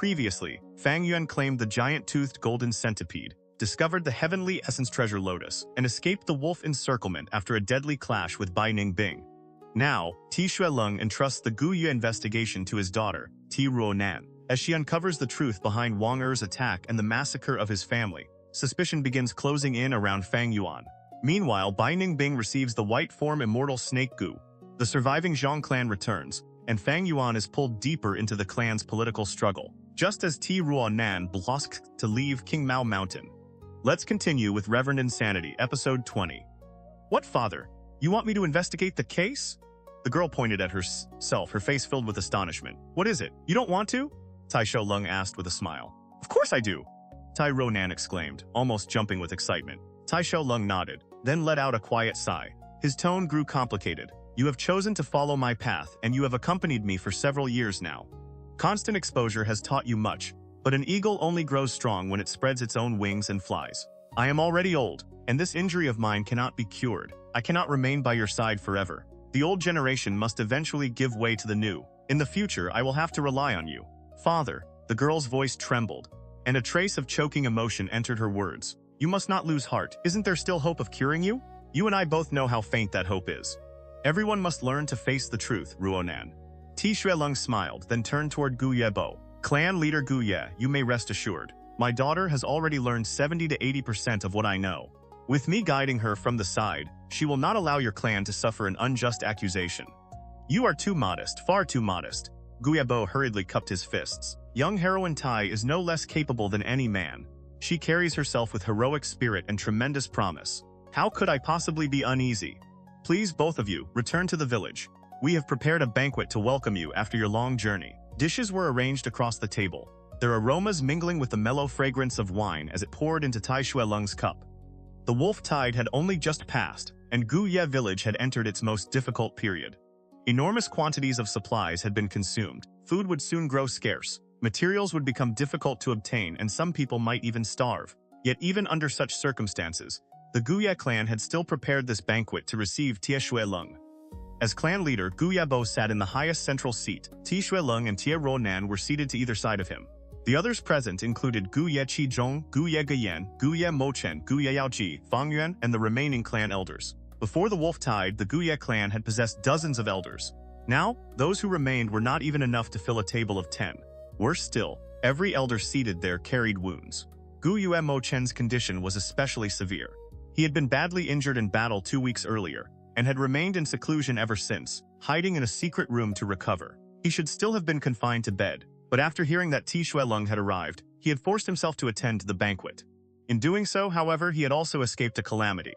Previously, Fang Yuan claimed the giant-toothed golden centipede, discovered the heavenly essence treasure lotus, and escaped the wolf encirclement after a deadly clash with Bai Ningbing. Now, Tie Xue Leng entrusts the Gu Yue investigation to his daughter, Ruo Nan. As she uncovers the truth behind Wang Er's attack and the massacre of his family, suspicion begins closing in around Fang Yuan. Meanwhile, Bai Ningbing receives the white-form immortal snake Gu. The surviving Zhang clan returns, and Fang Yuan is pulled deeper into the clan's political struggle, just as Ruo Nan blosks to leave King Mao Mountain. Let's continue with Reverend Insanity, episode 20. What, father? You want me to investigate the case? The girl pointed at herself, her face filled with astonishment. What is it? You don't want to? Tie Xue Leng asked with a smile. Of course I do, Ruo Nan exclaimed, almost jumping with excitement. Tie Xue Leng nodded, then let out a quiet sigh. His tone grew complicated. You have chosen to follow my path, and you have accompanied me for several years now. Constant exposure has taught you much, but an eagle only grows strong when it spreads its own wings and flies. I am already old, and this injury of mine cannot be cured. I cannot remain by your side forever. The old generation must eventually give way to the new. In the future, I will have to rely on you. Father, the girl's voice trembled, and a trace of choking emotion entered her words. You must not lose heart. Isn't there still hope of curing you? You and I both know how faint that hope is. Everyone must learn to face the truth, Ruo Nan. Tie Xue Leng smiled, then turned toward Gu Yue Bo. Clan leader Gu Yue, you may rest assured. My daughter has already learned 70 to 80% of what I know. With me guiding her from the side, she will not allow your clan to suffer an unjust accusation. You are too modest, far too modest. Gu Yue Bo hurriedly cupped his fists. Young heroine Tai is no less capable than any man. She carries herself with heroic spirit and tremendous promise. How could I possibly be uneasy? Please, both of you, return to the village. We have prepared a banquet to welcome you after your long journey. Dishes were arranged across the table, their aromas mingling with the mellow fragrance of wine as it poured into Tai Xue Leng's cup. The wolf tide had only just passed, and Gu Yue village had entered its most difficult period. Enormous quantities of supplies had been consumed. Food would soon grow scarce. Materials would become difficult to obtain, and some people might even starve. Yet even under such circumstances, the Gu Yue clan had still prepared this banquet to receive Tie Xue Leng. As clan leader, Gu Yue Bo sat in the highest central seat. Tie Xue Leng and Ruo Nan were seated to either side of him. The others present included Gu Yue Qizhong, Gu Yue Geyan, Gu Yue Mochen, Gu Yue Yaoji, Fang Yuan, and the remaining clan elders. Before the wolf tide, the Gu Yue clan had possessed dozens of elders. Now, those who remained were not even enough to fill a table of 10. Worse still, every elder seated there carried wounds. Gu Yue Mochen's condition was especially severe. He had been badly injured in battle 2 weeks earlier, and had remained in seclusion ever since, hiding in a secret room to recover. He should still have been confined to bed, but after hearing that Tie Xue Leng had arrived, he had forced himself to attend to the banquet. In doing so, however, he had also escaped a calamity.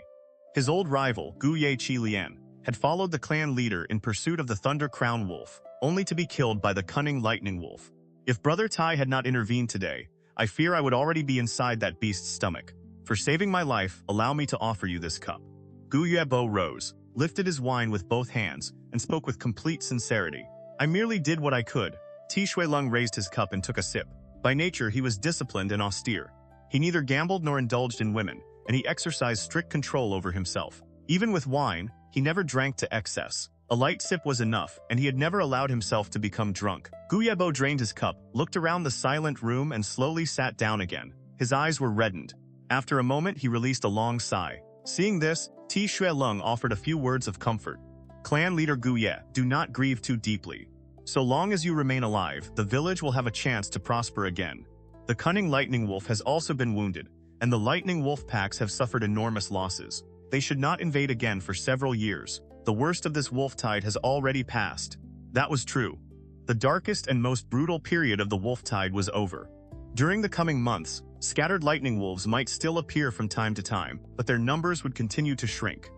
His old rival, Gu Yue Jia Jin, had followed the clan leader in pursuit of the Thunder Crown Wolf, only to be killed by the cunning Lightning Wolf. If Brother Tai had not intervened today, I fear I would already be inside that beast's stomach. For saving my life, allow me to offer you this cup. Gu Yue Bo rose, lifted his wine with both hands, and spoke with complete sincerity. I merely did what I could. Tie Xue Leng raised his cup and took a sip. By nature, he was disciplined and austere. He neither gambled nor indulged in women, and he exercised strict control over himself. Even with wine, he never drank to excess. A light sip was enough, and he had never allowed himself to become drunk. Gu Yue Bo drained his cup, looked around the silent room, and slowly sat down again. His eyes were reddened. After a moment, he released a long sigh. Seeing this, Tie Xue Leng offered a few words of comfort. Clan leader Gu Yue, do not grieve too deeply. So long as you remain alive, the village will have a chance to prosper again. The cunning Lightning Wolf has also been wounded, and the Lightning Wolf packs have suffered enormous losses. They should not invade again for several years. The worst of this wolf tide has already passed. That was true. The darkest and most brutal period of the wolf tide was over. During the coming months, scattered lightning wolves might still appear from time to time, but their numbers would continue to shrink.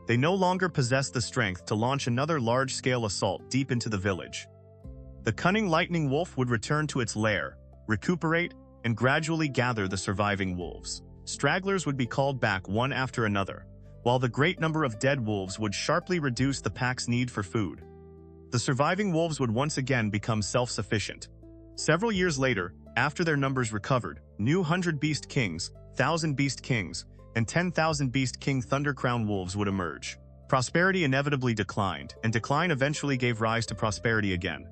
They no longer possessed the strength to launch another large-scale assault deep into the village. The cunning lightning wolf would return to its lair, recuperate, and gradually gather the surviving wolves. Stragglers would be called back one after another, while the great number of dead wolves would sharply reduce the pack's need for food. The surviving wolves would once again become self-sufficient. Several years later, after their numbers recovered, new 100 Beast Kings, 1,000 Beast Kings, and 10,000 Beast King Thunder Crown Wolves would emerge. Prosperity inevitably declined, and decline eventually gave rise to prosperity again.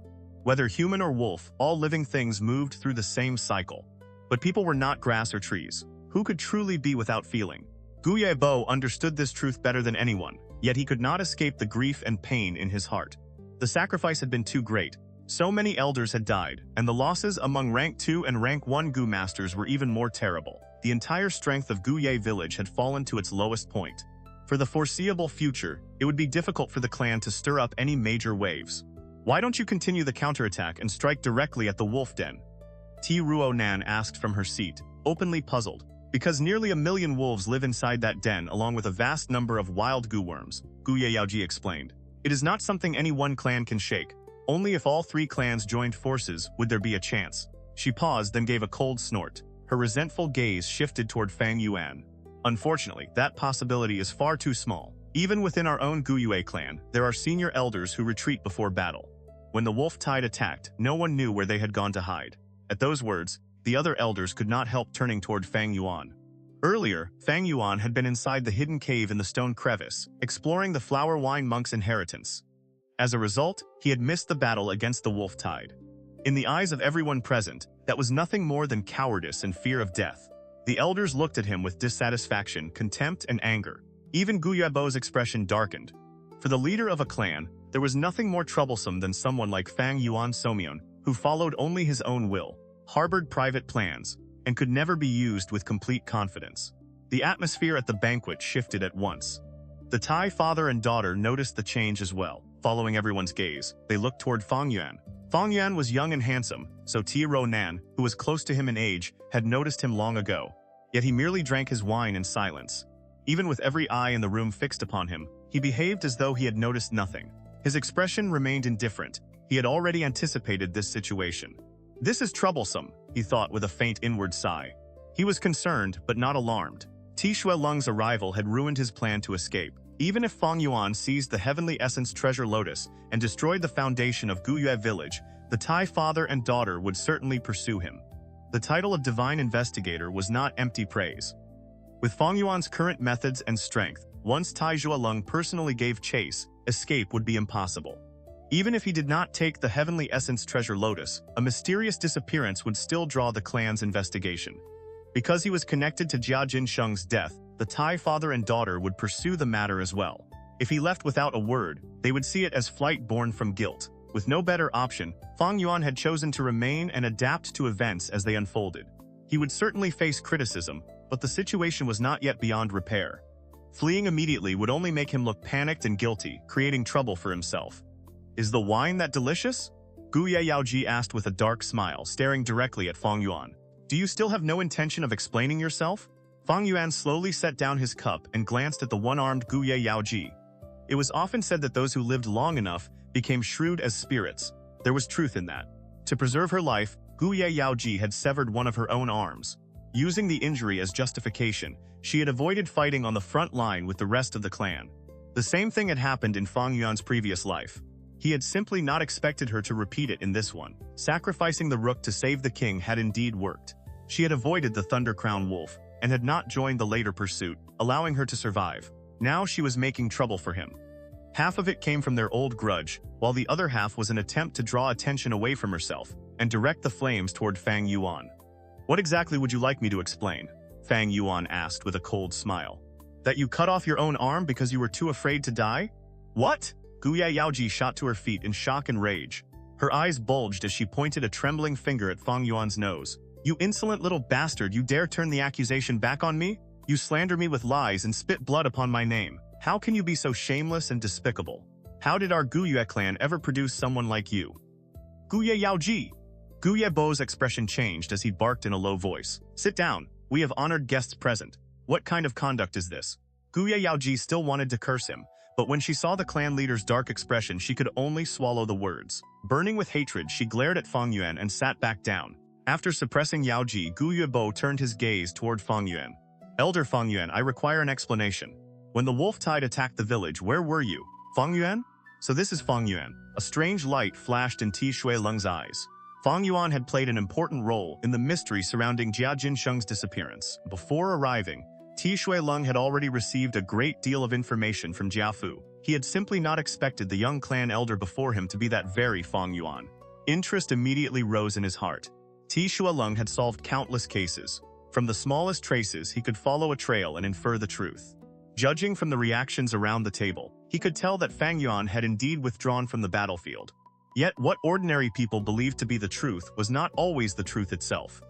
Whether human or wolf, all living things moved through the same cycle. But people were not grass or trees. Who could truly be without feeling? Gu Yue Jia understood this truth better than anyone, yet he could not escape the grief and pain in his heart. The sacrifice had been too great. So many elders had died, and the losses among rank 2 and rank 1 Gu masters were even more terrible. The entire strength of Gu Yue village had fallen to its lowest point. For the foreseeable future, it would be difficult for the clan to stir up any major waves. Why don't you continue the counterattack and strike directly at the wolf den? Ruo Nan asked from her seat, openly puzzled. Because nearly 1 million wolves live inside that den along with a vast number of wild Gu worms, Gu Yue Jia explained. It is not something any one clan can shake. Only if all 3 clans joined forces would there be a chance. She paused, then gave a cold snort. Her resentful gaze shifted toward Fang Yuan. Unfortunately, that possibility is far too small. Even within our own Gu Yue clan, there are senior elders who retreat before battle. When the wolf tide attacked, no one knew where they had gone to hide. At those words, the other elders could not help turning toward Fang Yuan. Earlier, Fang Yuan had been inside the hidden cave in the stone crevice, exploring the flower wine monk's inheritance. As a result, he had missed the battle against the wolf tide. In the eyes of everyone present, that was nothing more than cowardice and fear of death. The elders looked at him with dissatisfaction, contempt, and anger. Even Gu Yue Jia's expression darkened. For the leader of a clan, there was nothing more troublesome than someone like Fang Yuan Somion, who followed only his own will, harbored private plans, and could never be used with complete confidence. The atmosphere at the banquet shifted at once. The Tai father and daughter noticed the change as well. Following everyone's gaze, they looked toward Fang Yuan. Fang Yuan was young and handsome, so Ruo Nan, who was close to him in age, had noticed him long ago. Yet he merely drank his wine in silence. Even with every eye in the room fixed upon him, he behaved as though he had noticed nothing. His expression remained indifferent. He had already anticipated this situation. This is troublesome, he thought with a faint inward sigh. He was concerned, but not alarmed. Tie Xue Leng's arrival had ruined his plan to escape. Even if Fang Yuan seized the Heavenly Essence Treasure Lotus and destroyed the foundation of Gu Yue Village, the Tai father and daughter would certainly pursue him. The title of Divine Investigator was not empty praise. With Fang Yuan's current methods and strength, once Tie Xue Leng personally gave chase, escape would be impossible. Even if he did not take the Heavenly Essence Treasure Lotus, a mysterious disappearance would still draw the clan's investigation. Because he was connected to Jia Jin Sheng's death, the Tai father and daughter would pursue the matter as well. If he left without a word, they would see it as flight born from guilt. With no better option, Fang Yuan had chosen to remain and adapt to events as they unfolded. He would certainly face criticism, but the situation was not yet beyond repair. Fleeing immediately would only make him look panicked and guilty, creating trouble for himself. Is the wine that delicious? Gu Yue Jia asked with a dark smile, staring directly at Fang Yuan. Do you still have no intention of explaining yourself? Fang Yuan slowly set down his cup and glanced at the one-armed Gu Yue Jia. It was often said that those who lived long enough became shrewd as spirits. There was truth in that. To preserve her life, Gu Yue Jia had severed one of her own arms. Using the injury as justification, she had avoided fighting on the front line with the rest of the clan. The same thing had happened in Fang Yuan's previous life. He had simply not expected her to repeat it in this one. Sacrificing the rook to save the king had indeed worked. She had avoided the Thunder Crown Wolf and had not joined the later pursuit, allowing her to survive. Now she was making trouble for him. Half of it came from their old grudge, while the other half was an attempt to draw attention away from herself and direct the flames toward Fang Yuan. What exactly would you like me to explain? Fang Yuan asked with a cold smile. That you cut off your own arm because you were too afraid to die? What? Gu Yue Jia shot to her feet in shock and rage. Her eyes bulged as she pointed a trembling finger at Fang Yuan's nose. You insolent little bastard, you dare turn the accusation back on me? You slander me with lies and spit blood upon my name. How can you be so shameless and despicable? How did our Gu Yue clan ever produce someone like you? Gu Yue Jia! Gu Yue Jia's expression changed as he barked in a low voice. Sit down. We have honored guests present. What kind of conduct is this? Gu Yue Jia still wanted to curse him, but when she saw the clan leader's dark expression, she could only swallow the words. Burning with hatred, she glared at Fang Yuan and sat back down. After suppressing Yao Ji, Gu Yue Jia turned his gaze toward Fang Yuan. Elder Fang Yuan, I require an explanation. When the wolf tide attacked the village, where were you? Fang Yuan? So this is Fang Yuan. A strange light flashed in Tie Xue Leng's eyes. Fang Yuan had played an important role in the mystery surrounding Jia Jin Sheng's disappearance. Before arriving, Tie Xue Leng had already received a great deal of information from Jiafu. He had simply not expected the young clan elder before him to be that very Fang Yuan. Interest immediately rose in his heart. Tie Xue Leng had solved countless cases. From the smallest traces, he could follow a trail and infer the truth. Judging from the reactions around the table, he could tell that Fang Yuan had indeed withdrawn from the battlefield. Yet what ordinary people believed to be the truth was not always the truth itself.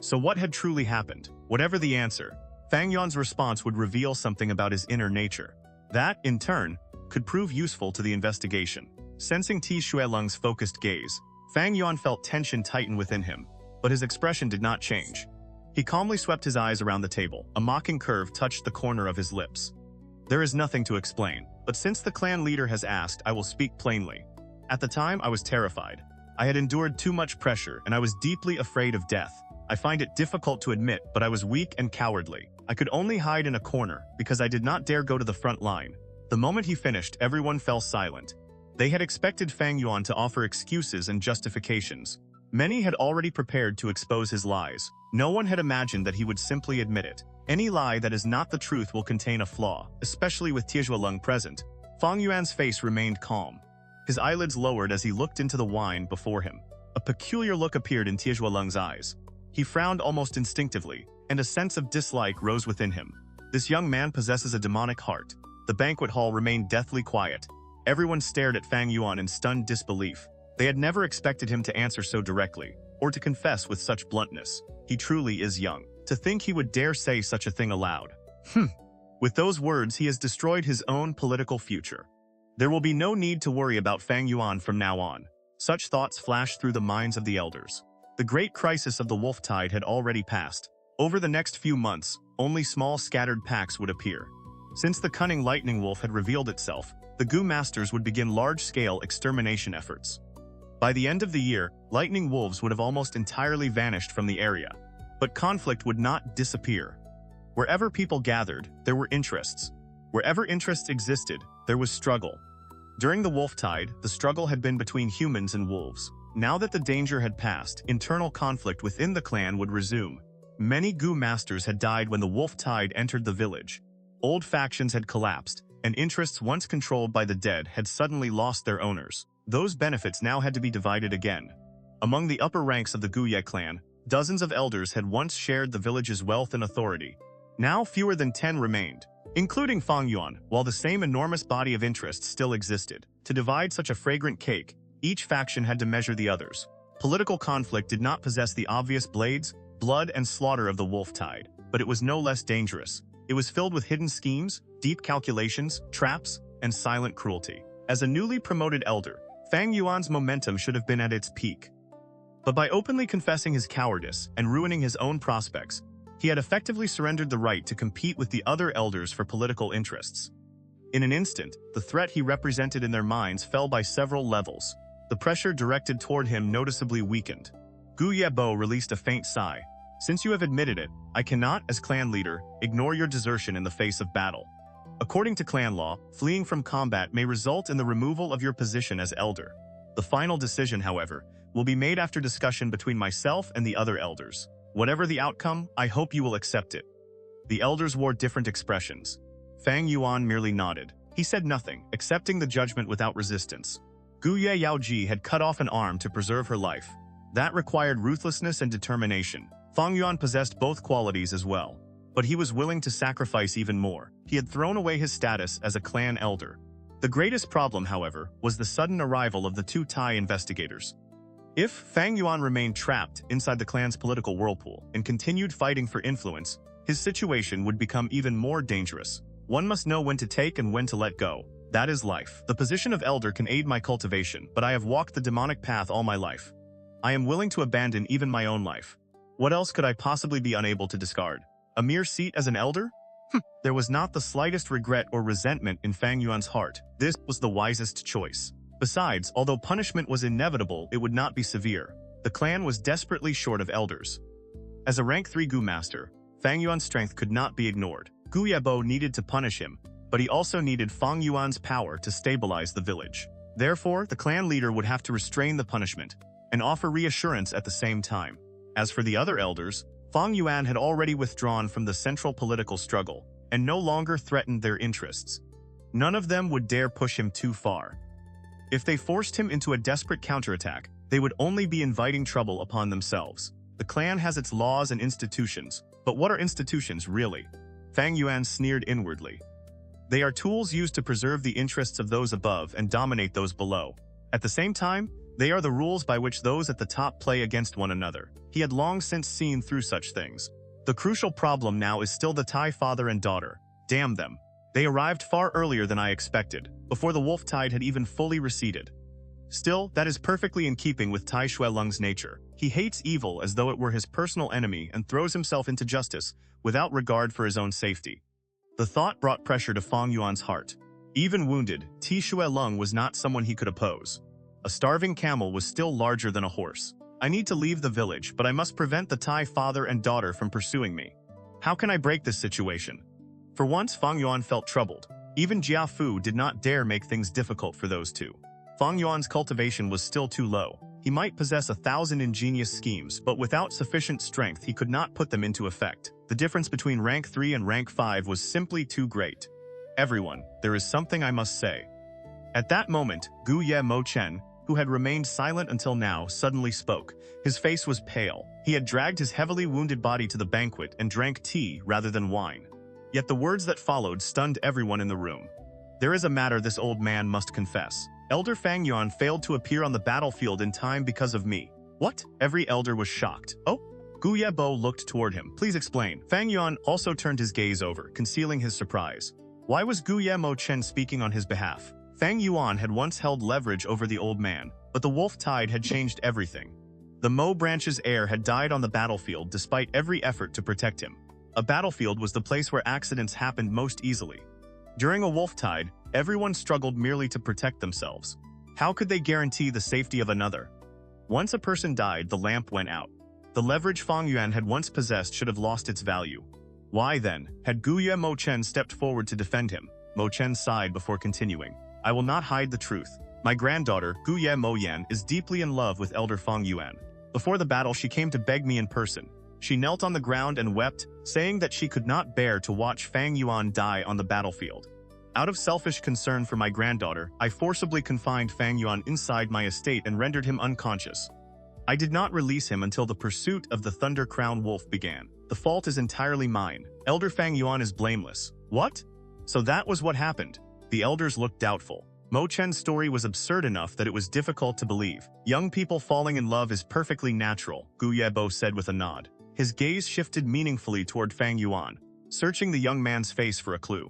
So what had truly happened? Whatever the answer, Fang Yuan's response would reveal something about his inner nature. That, in turn, could prove useful to the investigation. Sensing Tie Xue Leng's focused gaze, Fang Yuan felt tension tighten within him, but his expression did not change. He calmly swept his eyes around the table. A mocking curve touched the corner of his lips. There is nothing to explain, but since the clan leader has asked, I will speak plainly. At the time, I was terrified. I had endured too much pressure, and I was deeply afraid of death. I find it difficult to admit, but I was weak and cowardly. I could only hide in a corner, because I did not dare go to the front line. The moment he finished, everyone fell silent. They had expected Fang Yuan to offer excuses and justifications. Many had already prepared to expose his lies. No one had imagined that he would simply admit it. Any lie that is not the truth will contain a flaw, especially with Tie Xue Leng present. Fang Yuan's face remained calm. His eyelids lowered as he looked into the wine before him. A peculiar look appeared in Tie Xue Leng's eyes. He frowned almost instinctively, and a sense of dislike rose within him. This young man possesses a demonic heart. The banquet hall remained deathly quiet. Everyone stared at Fang Yuan in stunned disbelief. They had never expected him to answer so directly, or to confess with such bluntness. He truly is young. To think he would dare say such a thing aloud. With those words, he has destroyed his own political future. There will be no need to worry about Fang Yuan from now on. Such thoughts flashed through the minds of the elders. The great crisis of the wolf tide had already passed. Over the next few months, only small scattered packs would appear. Since the cunning lightning wolf had revealed itself, the Gu masters would begin large-scale extermination efforts. By the end of the year, lightning wolves would have almost entirely vanished from the area. But conflict would not disappear. Wherever people gathered, there were interests. Wherever interests existed, there was struggle. During the wolf tide, the struggle had been between humans and wolves. Now that the danger had passed, internal conflict within the clan would resume. Many Gu masters had died when the wolf tide entered the village. Old factions had collapsed, and interests once controlled by the dead had suddenly lost their owners. Those benefits now had to be divided again. Among the upper ranks of the Gu Ye clan, dozens of elders had once shared the village's wealth and authority. Now fewer than 10 remained, including Fang Yuan, while the same enormous body of interests still existed. To divide such a fragrant cake, each faction had to measure the others. Political conflict did not possess the obvious blades, blood, and slaughter of the wolf tide, but it was no less dangerous. It was filled with hidden schemes, deep calculations, traps, and silent cruelty. As a newly promoted elder, Fang Yuan's momentum should have been at its peak. But by openly confessing his cowardice and ruining his own prospects, he had effectively surrendered the right to compete with the other elders for political interests. In an instant, the threat he represented in their minds fell by several levels. The pressure directed toward him noticeably weakened. Gu Yue Jia Jin released a faint sigh. Since you have admitted it, I cannot, as clan leader, ignore your desertion in the face of battle. According to clan law, fleeing from combat may result in the removal of your position as elder. The final decision, however, will be made after discussion between myself and the other elders. Whatever the outcome, I hope you will accept it. The elders wore different expressions. Fang Yuan merely nodded. He said nothing, accepting the judgment without resistance. Gu Yue Jia Jin had cut off an arm to preserve her life. That required ruthlessness and determination. Fang Yuan possessed both qualities as well. But he was willing to sacrifice even more. He had thrown away his status as a clan elder. The greatest problem, however, was the sudden arrival of the two Thai investigators. If Fang Yuan remained trapped inside the clan's political whirlpool and continued fighting for influence, his situation would become even more dangerous. One must know when to take and when to let go. That is life. The position of elder can aid my cultivation, but I have walked the demonic path all my life. I am willing to abandon even my own life. What else could I possibly be unable to discard? A mere seat as an elder? There was not the slightest regret or resentment in Fang Yuan's heart. This was the wisest choice. Besides, although punishment was inevitable, it would not be severe. The clan was desperately short of elders. As a rank 3 Gu master, Fang Yuan's strength could not be ignored. Gu Yue Jia Jin needed to punish him, but he also needed Fang Yuan's power to stabilize the village. Therefore, the clan leader would have to restrain the punishment and offer reassurance at the same time. As for the other elders, Fang Yuan had already withdrawn from the central political struggle and no longer threatened their interests. None of them would dare push him too far. If they forced him into a desperate counterattack, They would only be inviting trouble upon themselves. The clan has its laws and institutions, but what are institutions really? Fang Yuan sneered inwardly. They are tools used to preserve the interests of those above and dominate those below. At the same time, they are the rules by which those at the top play against one another. He had long since seen through such things. The crucial problem now is still the Tai father and daughter. Damn them. They arrived far earlier than I expected, before the wolf tide had even fully receded. Still, that is perfectly in keeping with Tie Xue Leng's nature. He hates evil as though it were his personal enemy and throws himself into justice without regard for his own safety. The thought brought pressure to Fang Yuan's heart. Even wounded, Tie Xue Leng was not someone he could oppose. A starving camel was still larger than a horse. I need to leave the village, but I must prevent the Tai father and daughter from pursuing me. How can I break this situation? For once, Fang Yuan felt troubled. Even Jia Fu did not dare make things difficult for those two. Fang Yuan's cultivation was still too low. He might possess 1,000 ingenious schemes, but without sufficient strength he could not put them into effect. The difference between rank 3 and rank 5 was simply too great. Everyone, there is something I must say. At that moment, Gu Ye Mo Chen, who had remained silent until now, suddenly spoke. His face was pale. He had dragged his heavily wounded body to the banquet and drank tea rather than wine. Yet the words that followed stunned everyone in the room. There is a matter this old man must confess. Elder Fang Yuan failed to appear on the battlefield in time because of me. What? Every elder was shocked. Oh? Gu Yebo looked toward him. Please explain. Fang Yuan also turned his gaze over, concealing his surprise. Why was Gu Ye Mo Chen speaking on his behalf? Fang Yuan had once held leverage over the old man, but the wolf tide had changed everything. The Mo branch's heir had died on the battlefield despite every effort to protect him. A battlefield was the place where accidents happened most easily. During a wolf tide, everyone struggled merely to protect themselves. How could they guarantee the safety of another? Once a person died, the lamp went out. The leverage Fang Yuan had once possessed should have lost its value. Why then, had Gu Yue Mo Chen stepped forward to defend him? Mo Chen sighed before continuing. I will not hide the truth. My granddaughter, Gu Ye Mo Yan, is deeply in love with Elder Fang Yuan. Before the battle, she came to beg me in person. She knelt on the ground and wept, saying that she could not bear to watch Fang Yuan die on the battlefield. Out of selfish concern for my granddaughter, I forcibly confined Fang Yuan inside my estate and rendered him unconscious. I did not release him until the pursuit of the Thunder Crown Wolf began. The fault is entirely mine. Elder Fang Yuan is blameless. What? So that was what happened. The elders looked doubtful. Mo Chen's story was absurd enough that it was difficult to believe. Young people falling in love is perfectly natural, Gu Yebo said with a nod. His gaze shifted meaningfully toward Fang Yuan, searching the young man's face for a clue.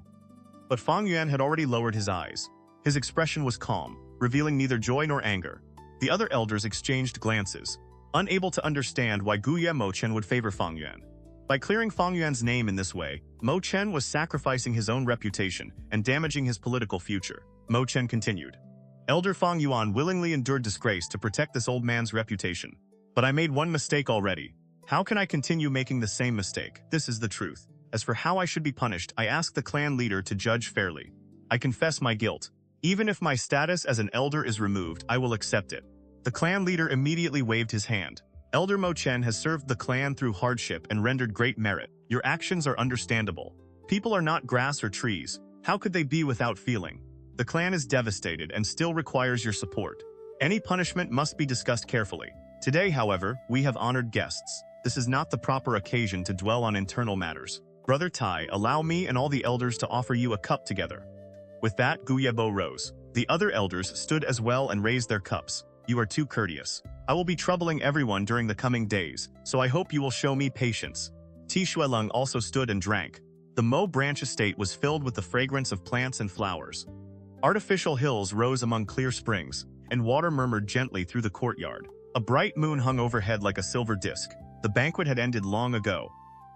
But Fang Yuan had already lowered his eyes. His expression was calm, revealing neither joy nor anger. The other elders exchanged glances, unable to understand why Gu Ye Mo Chen would favor Fang Yuan. By clearing Fang Yuan's name in this way, Mo Chen was sacrificing his own reputation and damaging his political future. Mo Chen continued. Elder Fang Yuan willingly endured disgrace to protect this old man's reputation. But I made one mistake already. How can I continue making the same mistake? This is the truth. As for how I should be punished, I ask the clan leader to judge fairly. I confess my guilt. Even if my status as an elder is removed, I will accept it. The clan leader immediately waved his hand. Elder Mo Chen has served the clan through hardship and rendered great merit. Your actions are understandable. People are not grass or trees. How could they be without feeling? The clan is devastated and still requires your support. Any punishment must be discussed carefully. Today, however, we have honored guests. This is not the proper occasion to dwell on internal matters. Brother Tai, allow me and all the elders to offer you a cup together. With that, Gu Yebo rose. The other elders stood as well and raised their cups. You are too courteous. I will be troubling everyone during the coming days, so I hope you will show me patience. Tie Xue Leng also stood and drank. The Mo branch estate was filled with the fragrance of plants and flowers. Artificial hills rose among clear springs, and water murmured gently through the courtyard. A bright moon hung overhead like a silver disc. The banquet had ended long ago.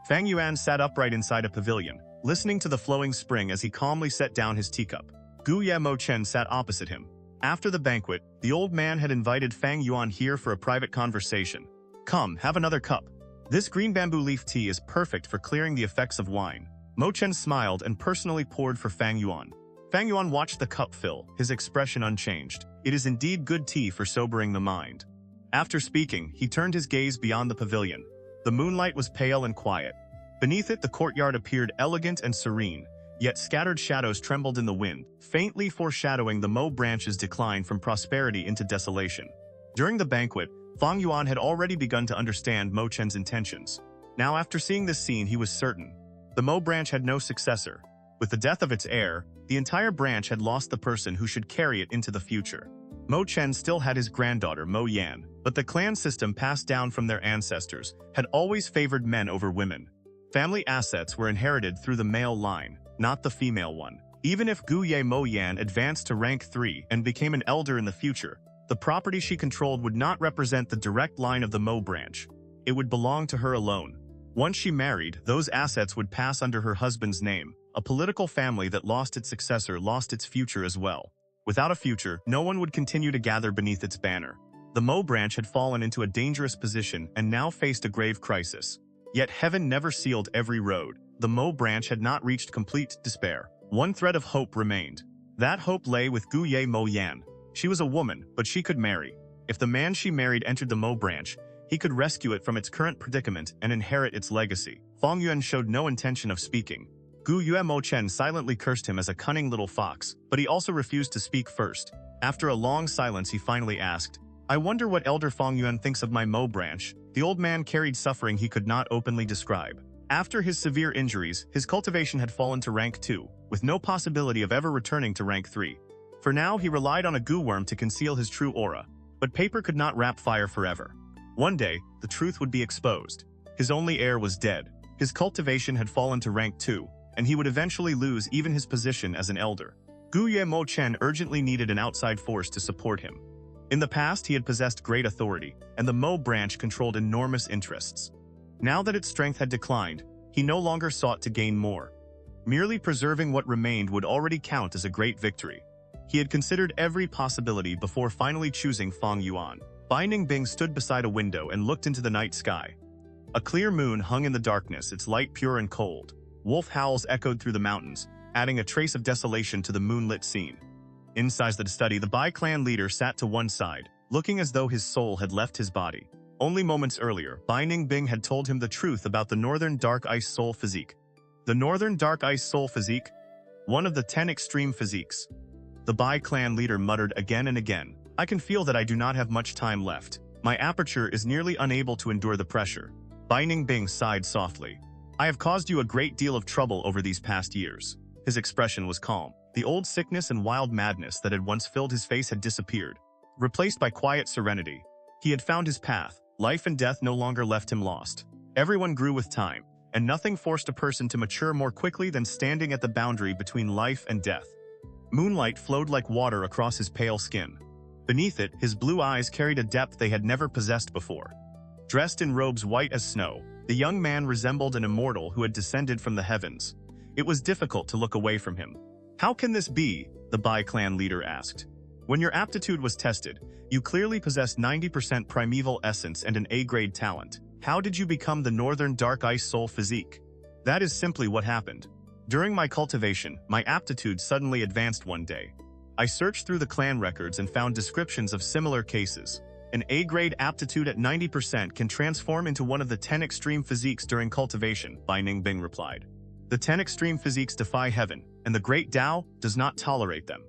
Fang Yuan sat upright inside a pavilion, listening to the flowing spring as he calmly set down his teacup. Gu Ye Mo Chen sat opposite him. After the banquet, the old man had invited Fang Yuan here for a private conversation. Come, have another cup. This green bamboo leaf tea is perfect for clearing the effects of wine. Mo Chen smiled and personally poured for Fang Yuan. Fang Yuan watched the cup fill, his expression unchanged. It is indeed good tea for sobering the mind. After speaking, he turned his gaze beyond the pavilion. The moonlight was pale and quiet. Beneath it, the courtyard appeared elegant and serene, yet scattered shadows trembled in the wind, faintly foreshadowing the Mo branch's decline from prosperity into desolation. During the banquet, Fang Yuan had already begun to understand Mo Chen's intentions. Now after seeing this scene, he was certain. The Mo branch had no successor. With the death of its heir, the entire branch had lost the person who should carry it into the future. Mo Chen still had his granddaughter Mo Yan, but the clan system passed down from their ancestors had always favored men over women. Family assets were inherited through the male line, not the female one. Even if Gu Ye Mo Yan advanced to rank 3 and became an elder in the future, the property she controlled would not represent the direct line of the Mo branch. It would belong to her alone. Once she married, those assets would pass under her husband's name. A political family that lost its successor lost its future as well. Without a future, no one would continue to gather beneath its banner. The Mo branch had fallen into a dangerous position and now faced a grave crisis. Yet heaven never sealed every road. The Mo branch had not reached complete despair. One thread of hope remained. That hope lay with Gu Ye Mo Yan. She was a woman, but she could marry. If the man she married entered the Mo branch, he could rescue it from its current predicament and inherit its legacy. Fang Yuan showed no intention of speaking. Gu Yue Mo Chen silently cursed him as a cunning little fox, but he also refused to speak first. After a long silence, he finally asked, "I wonder what Elder Fang Yuan thinks of my Mo branch." The old man carried suffering he could not openly describe. After his severe injuries, his cultivation had fallen to rank 2, with no possibility of ever returning to rank 3. For now, he relied on a goo worm to conceal his true aura. But paper could not wrap fire forever. One day, the truth would be exposed. His only heir was dead. His cultivation had fallen to rank 2, and he would eventually lose even his position as an elder. Gu Yue Mo Chen urgently needed an outside force to support him. In the past, he had possessed great authority, and the Mo branch controlled enormous interests. Now that its strength had declined, he no longer sought to gain more. Merely preserving what remained would already count as a great victory. He had considered every possibility before finally choosing Fang Yuan. Bai Ningbing stood beside a window and looked into the night sky. A clear moon hung in the darkness, its light pure and cold. Wolf howls echoed through the mountains, adding a trace of desolation to the moonlit scene. Inside the study, the Bai clan leader sat to one side, looking as though his soul had left his body. Only moments earlier, Bai Ningbing had told him the truth about the Northern Dark Ice Soul Physique. The Northern Dark Ice Soul Physique? One of the 10 extreme physiques. The Bai clan leader muttered again and again, "I can feel that I do not have much time left. My aperture is nearly unable to endure the pressure." Bai Ningbing sighed softly. "I have caused you a great deal of trouble over these past years." His expression was calm. The old sickness and wild madness that had once filled his face had disappeared, replaced by quiet serenity. He had found his path. Life and death no longer left him lost. Everyone grew with time, and nothing forced a person to mature more quickly than standing at the boundary between life and death. Moonlight flowed like water across his pale skin. Beneath it, his blue eyes carried a depth they had never possessed before. Dressed in robes white as snow, the young man resembled an immortal who had descended from the heavens. It was difficult to look away from him. "How can this be?" the Bai clan leader asked. "When your aptitude was tested, you clearly possessed 90% primeval essence and an A-grade talent. How did you become the Northern Dark Ice Soul Physique?" "That is simply what happened. During my cultivation, my aptitude suddenly advanced one day. I searched through the clan records and found descriptions of similar cases. An A-grade aptitude at 90% can transform into one of the 10 extreme physiques during cultivation," Bai Ningbing replied. "The 10 extreme physiques defy heaven, and the Great Tao does not tolerate them.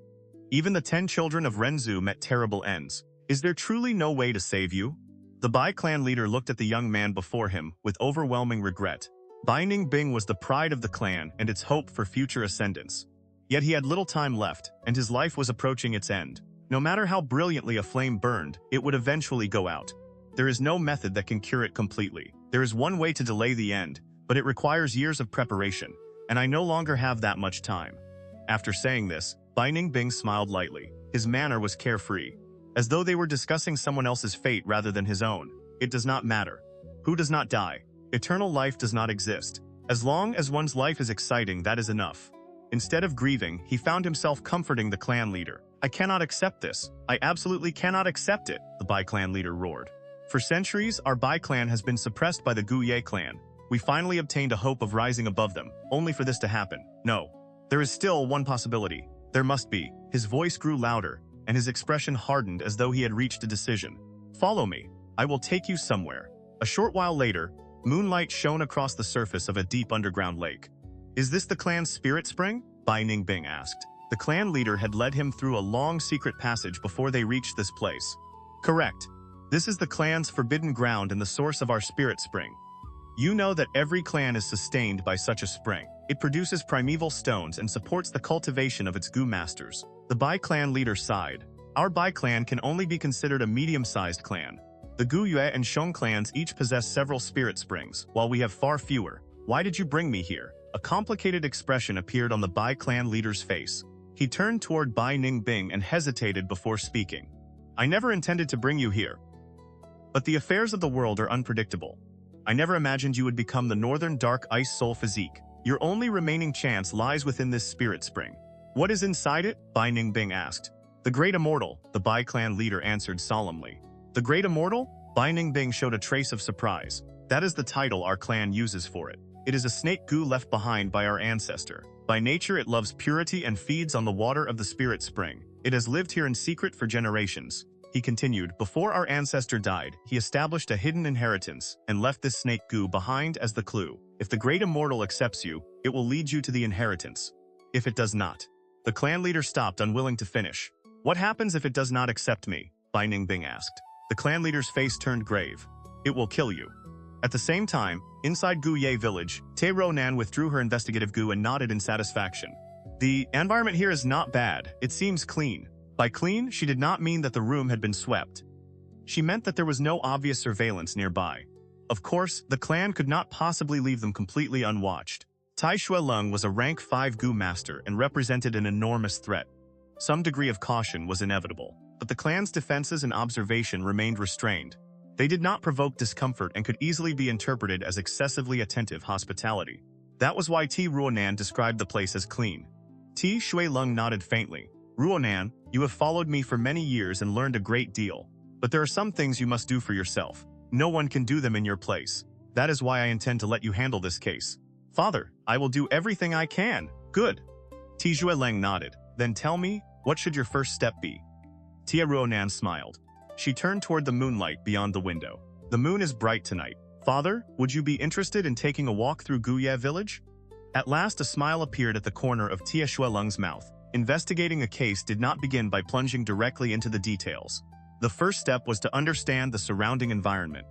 Even the 10 children of Renzu met terrible ends. Is there truly no way to save you?" The Bai clan leader looked at the young man before him with overwhelming regret. Bai Ningbing was the pride of the clan and its hope for future ascendance. Yet he had little time left, and his life was approaching its end. No matter how brilliantly a flame burned, it would eventually go out. There is no method that can cure it completely. There is one way to delay the end, but it requires years of preparation, and I no longer have that much time. After saying this, Bai Ningbing smiled lightly. His manner was carefree, as though they were discussing someone else's fate rather than his own. "It does not matter. Who does not die? Eternal life does not exist. As long as one's life is exciting, that is enough." Instead of grieving, he found himself comforting the clan leader. "I cannot accept this. I absolutely cannot accept it," the Bai clan leader roared. "For centuries, our Bai clan has been suppressed by the Gu Ye clan. We finally obtained a hope of rising above them, only for this to happen. No. There is still one possibility. There must be." His voice grew louder, and his expression hardened as though he had reached a decision. "Follow me. I will take you somewhere." A short while later, moonlight shone across the surface of a deep underground lake. "Is this the clan's spirit spring?" Bai Ningbing asked. The clan leader had led him through a long secret passage before they reached this place. Correct. This is the clan's forbidden ground and the source of our spirit spring. You know that every clan is sustained by such a spring. It produces primeval stones and supports the cultivation of its Gu masters. The Bai clan leader sighed. Our Bai clan can only be considered a medium-sized clan. The Gu Yue and Xiong clans each possess several spirit springs, while we have far fewer. Why did you bring me here? A complicated expression appeared on the Bai clan leader's face. He turned toward Bai Ningbing and hesitated before speaking. I never intended to bring you here. But the affairs of the world are unpredictable. I never imagined you would become the northern dark ice soul physique. Your only remaining chance lies within this spirit spring. What is inside it? Bai Ningbing asked. The Great Immortal, the Bai clan leader answered solemnly. The Great Immortal? Bai Ningbing showed a trace of surprise. That is the title our clan uses for it. It is a snake Gu left behind by our ancestor. By nature it loves purity and feeds on the water of the spirit spring. It has lived here in secret for generations. He continued, before our ancestor died, he established a hidden inheritance and left this snake Gu behind as the clue. If the Great Immortal accepts you, it will lead you to the inheritance. If it does not. The clan leader stopped, unwilling to finish. What happens if it does not accept me? Bai Ningbing asked. The clan leader's face turned grave. It will kill you. At the same time, inside Gu Ye village, Ruo Nan withdrew her investigative Gu and nodded in satisfaction. The environment here is not bad. It seems clean. By clean, she did not mean that the room had been swept. She meant that there was no obvious surveillance nearby. Of course, the clan could not possibly leave them completely unwatched. Tie Xue Leng was a rank 5 Gu master and represented an enormous threat. Some degree of caution was inevitable, but the clan's defenses and observation remained restrained. They did not provoke discomfort and could easily be interpreted as excessively attentive hospitality. That was why Ruo Nan described the place as clean. Tie Xue Leng nodded faintly. Ruo Nan, you have followed me for many years and learned a great deal. But there are some things you must do for yourself. No one can do them in your place. That is why I intend to let you handle this case. Father, I will do everything I can. Good. Tie Xue Leng nodded. Then tell me, what should your first step be? Ruo Nan smiled. She turned toward the moonlight beyond the window. The moon is bright tonight. Father, would you be interested in taking a walk through Gu Ye village? At last a smile appeared at the corner of Tie Xue Leng's mouth. Investigating a case did not begin by plunging directly into the details. The first step was to understand the surrounding environment.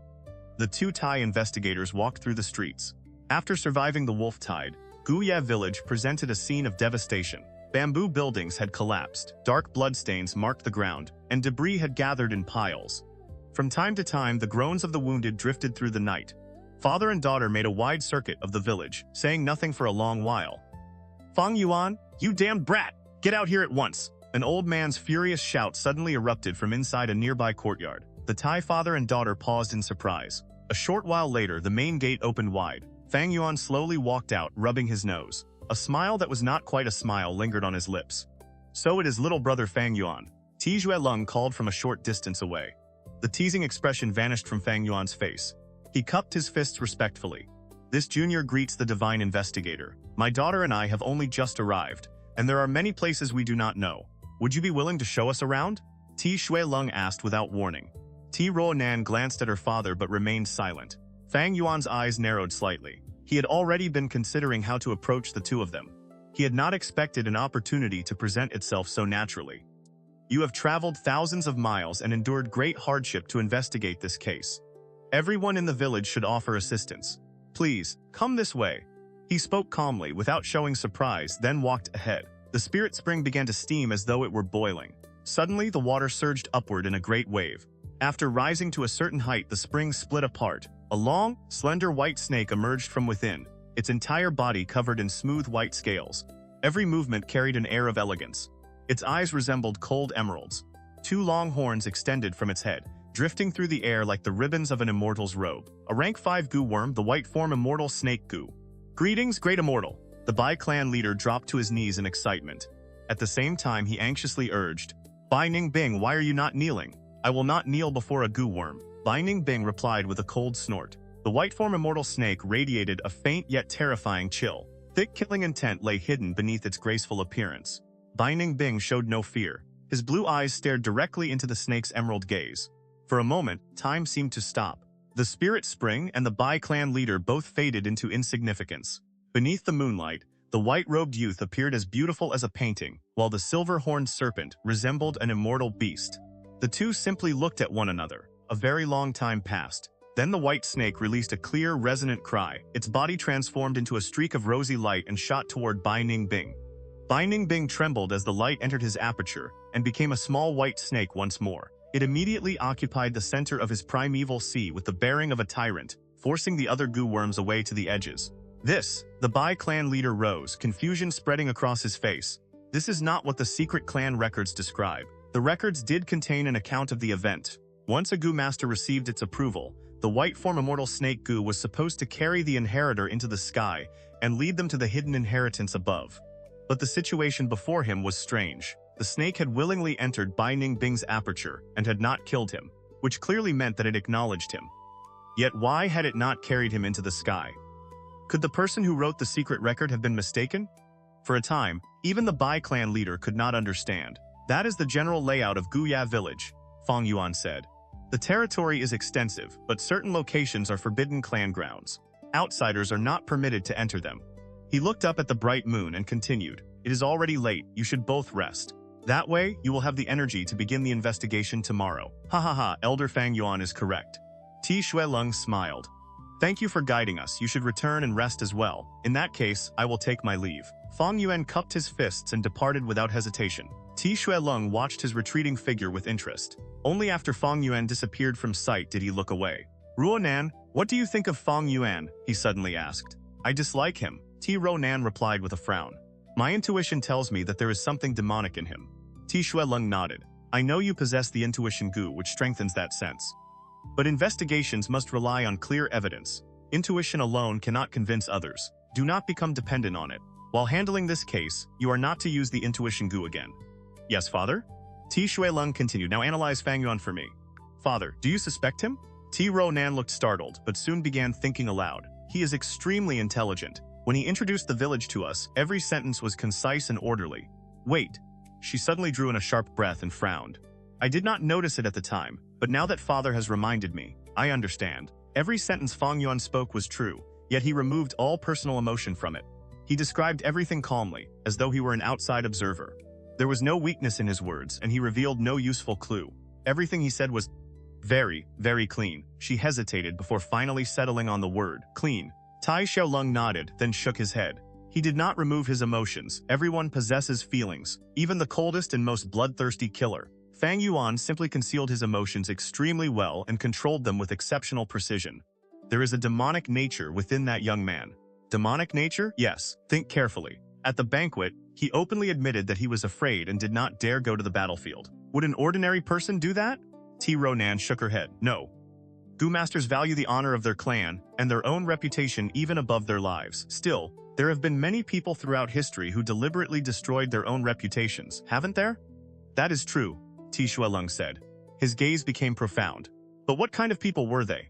The two Thai investigators walked through the streets. After surviving the wolf tide, Gu Ye village presented a scene of devastation. Bamboo buildings had collapsed, dark bloodstains marked the ground, and debris had gathered in piles. From time to time, the groans of the wounded drifted through the night. Father and daughter made a wide circuit of the village, saying nothing for a long while. Fang Yuan, you damned brat! Get out here at once! An old man's furious shout suddenly erupted from inside a nearby courtyard. The Thai father and daughter paused in surprise. A short while later, the main gate opened wide. Fang Yuan slowly walked out, rubbing his nose. A smile that was not quite a smile lingered on his lips. So it is little brother Fang Yuan. Tie Xue Leng called from a short distance away. The teasing expression vanished from Fang Yuan's face. He cupped his fists respectfully. This junior greets the divine investigator. My daughter and I have only just arrived, and there are many places we do not know. Would you be willing to show us around? Tie Xue Leng asked without warning. Ruo Nan glanced at her father but remained silent. Fang Yuan's eyes narrowed slightly. He had already been considering how to approach the two of them. He had not expected an opportunity to present itself so naturally. You have traveled thousands of miles and endured great hardship to investigate this case. Everyone in the village should offer assistance. Please, come this way. He spoke calmly, without showing surprise, then walked ahead. The spirit spring began to steam as though it were boiling. Suddenly, the water surged upward in a great wave. After rising to a certain height, the spring split apart. A long, slender white snake emerged from within, its entire body covered in smooth white scales. Every movement carried an air of elegance. Its eyes resembled cold emeralds. Two long horns extended from its head, drifting through the air like the ribbons of an immortal's robe. A rank 5 Gu worm, the white form immortal snake Gu. Greetings, great immortal. The Bai clan leader dropped to his knees in excitement. At the same time, he anxiously urged, Bai Ningbing, why are you not kneeling? I will not kneel before a Gu worm. Bai Ningbing replied with a cold snort. The white form immortal snake radiated a faint yet terrifying chill. Thick killing intent lay hidden beneath its graceful appearance. Bai Ningbing showed no fear. His blue eyes stared directly into the snake's emerald gaze. For a moment, time seemed to stop. The spirit spring and the Bai clan leader both faded into insignificance. Beneath the moonlight, the white-robed youth appeared as beautiful as a painting, while the silver-horned serpent resembled an immortal beast. The two simply looked at one another. A very long time passed. Then the white snake released a clear, resonant cry. Its body transformed into a streak of rosy light and shot toward Bai Ningbing. Bai Ningbing trembled as the light entered his aperture and became a small white snake once more. It immediately occupied the center of his primeval sea with the bearing of a tyrant, forcing the other goo worms away to the edges. The Bai clan leader rose, confusion spreading across his face. This is not what the secret clan records describe. The records did contain an account of the event. Once a goo master received its approval, the white form immortal snake goo was supposed to carry the inheritor into the sky and lead them to the hidden inheritance above. But the situation before him was strange. The snake had willingly entered Bai Ningbing's aperture and had not killed him, which clearly meant that it acknowledged him. Yet why had it not carried him into the sky? Could the person who wrote the secret record have been mistaken? For a time, even the Bai clan leader could not understand. That is the general layout of Gu Yue village, Fang Yuan said. The territory is extensive, but certain locations are forbidden clan grounds. Outsiders are not permitted to enter them. He looked up at the bright moon and continued, "It is already late, you should both rest. That way, you will have the energy to begin the investigation tomorrow." Ha ha ha, Elder Fang Yuan is correct. Tie Xue Leng smiled. "Thank you for guiding us, you should return and rest as well. In that case, I will take my leave." Fang Yuan cupped his fists and departed without hesitation. Tie Xue Leng watched his retreating figure with interest. Only after Fang Yuan disappeared from sight did he look away. "Ruo Nan, what do you think of Fang Yuan?" he suddenly asked. "I dislike him," Ruo Nan replied with a frown. "My intuition tells me that there is something demonic in him." Tie Xue Leng nodded. "I know you possess the intuition goo, which strengthens that sense. But investigations must rely on clear evidence. Intuition alone cannot convince others. Do not become dependent on it. While handling this case, you are not to use the intuition goo again." "Yes, father?" Tie Xue Leng continued. "Now analyze Fang Yuan for me." "Father, do you suspect him?" Ruo Nan looked startled, but soon began thinking aloud. "He is extremely intelligent. When he introduced the village to us, every sentence was concise and orderly." "Wait." She suddenly drew in a sharp breath and frowned. "I did not notice it at the time, but now that father has reminded me, I understand. Every sentence Fang Yuan spoke was true, yet he removed all personal emotion from it. He described everything calmly, as though he were an outside observer. There was no weakness in his words, and he revealed no useful clue. Everything he said was very, very clean." She hesitated before finally settling on the word, clean. Tie Xue Leng nodded, then shook his head. He did not remove his emotions. Everyone possesses feelings, even the coldest and most bloodthirsty killer. Fang Yuan simply concealed his emotions extremely well and controlled them with exceptional precision. There is a demonic nature within that young man. Demonic nature? Yes, think carefully. At the banquet, he openly admitted that he was afraid and did not dare go to the battlefield. Would an ordinary person do that? Ruo Nan shook her head. No. Goo masters value the honor of their clan and their own reputation even above their lives. Still, there have been many people throughout history who deliberately destroyed their own reputations, haven't there? That is true, Tie Xue Leng said. His gaze became profound. But what kind of people were they?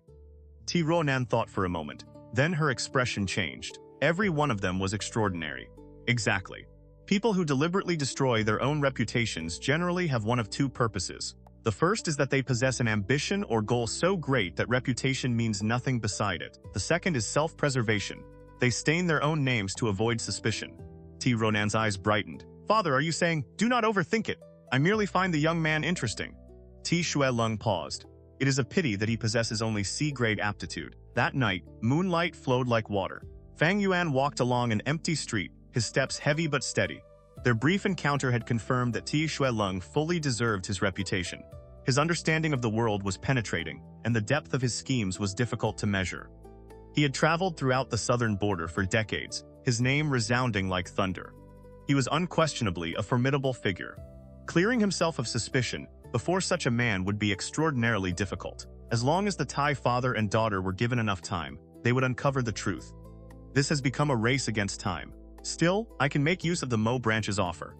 Ruo Nan thought for a moment. Then her expression changed. Every one of them was extraordinary. Exactly. People who deliberately destroy their own reputations generally have one of two purposes. The first is that they possess an ambition or goal so great that reputation means nothing beside it. The second is self-preservation. They stain their own names to avoid suspicion. Ruo Nan's eyes brightened. Father, are you saying, do not overthink it? I merely find the young man interesting. Tie Xue Leng paused. It is a pity that he possesses only C-grade aptitude. That night, moonlight flowed like water. Fang Yuan walked along an empty street, his steps heavy but steady. Their brief encounter had confirmed that Tie Xue Leng fully deserved his reputation. His understanding of the world was penetrating, and the depth of his schemes was difficult to measure. He had traveled throughout the southern border for decades, his name resounding like thunder. He was unquestionably a formidable figure. Clearing himself of suspicion before such a man would be extraordinarily difficult. As long as the Tai father and daughter were given enough time, they would uncover the truth. This has become a race against time. Still, I can make use of the Mo branch's offer.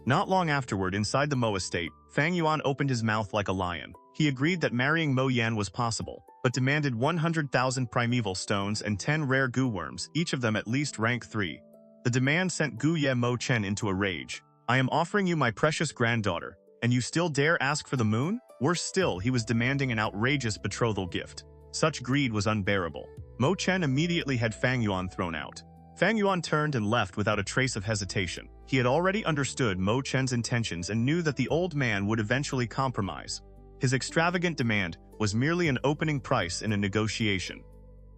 Not long afterward, inside the Mo estate, Fang Yuan opened his mouth like a lion. He agreed that marrying Mo Yan was possible, but demanded 100,000 primeval stones and 10 rare goo worms, each of them at least rank 3. The demand sent Gu Ye Mo Chen into a rage. I am offering you my precious granddaughter, and you still dare ask for the moon? Worse still, he was demanding an outrageous betrothal gift. Such greed was unbearable. Mo Chen immediately had Fang Yuan thrown out. Fang Yuan turned and left without a trace of hesitation. He had already understood Mo Chen's intentions and knew that the old man would eventually compromise. His extravagant demand was merely an opening price in a negotiation.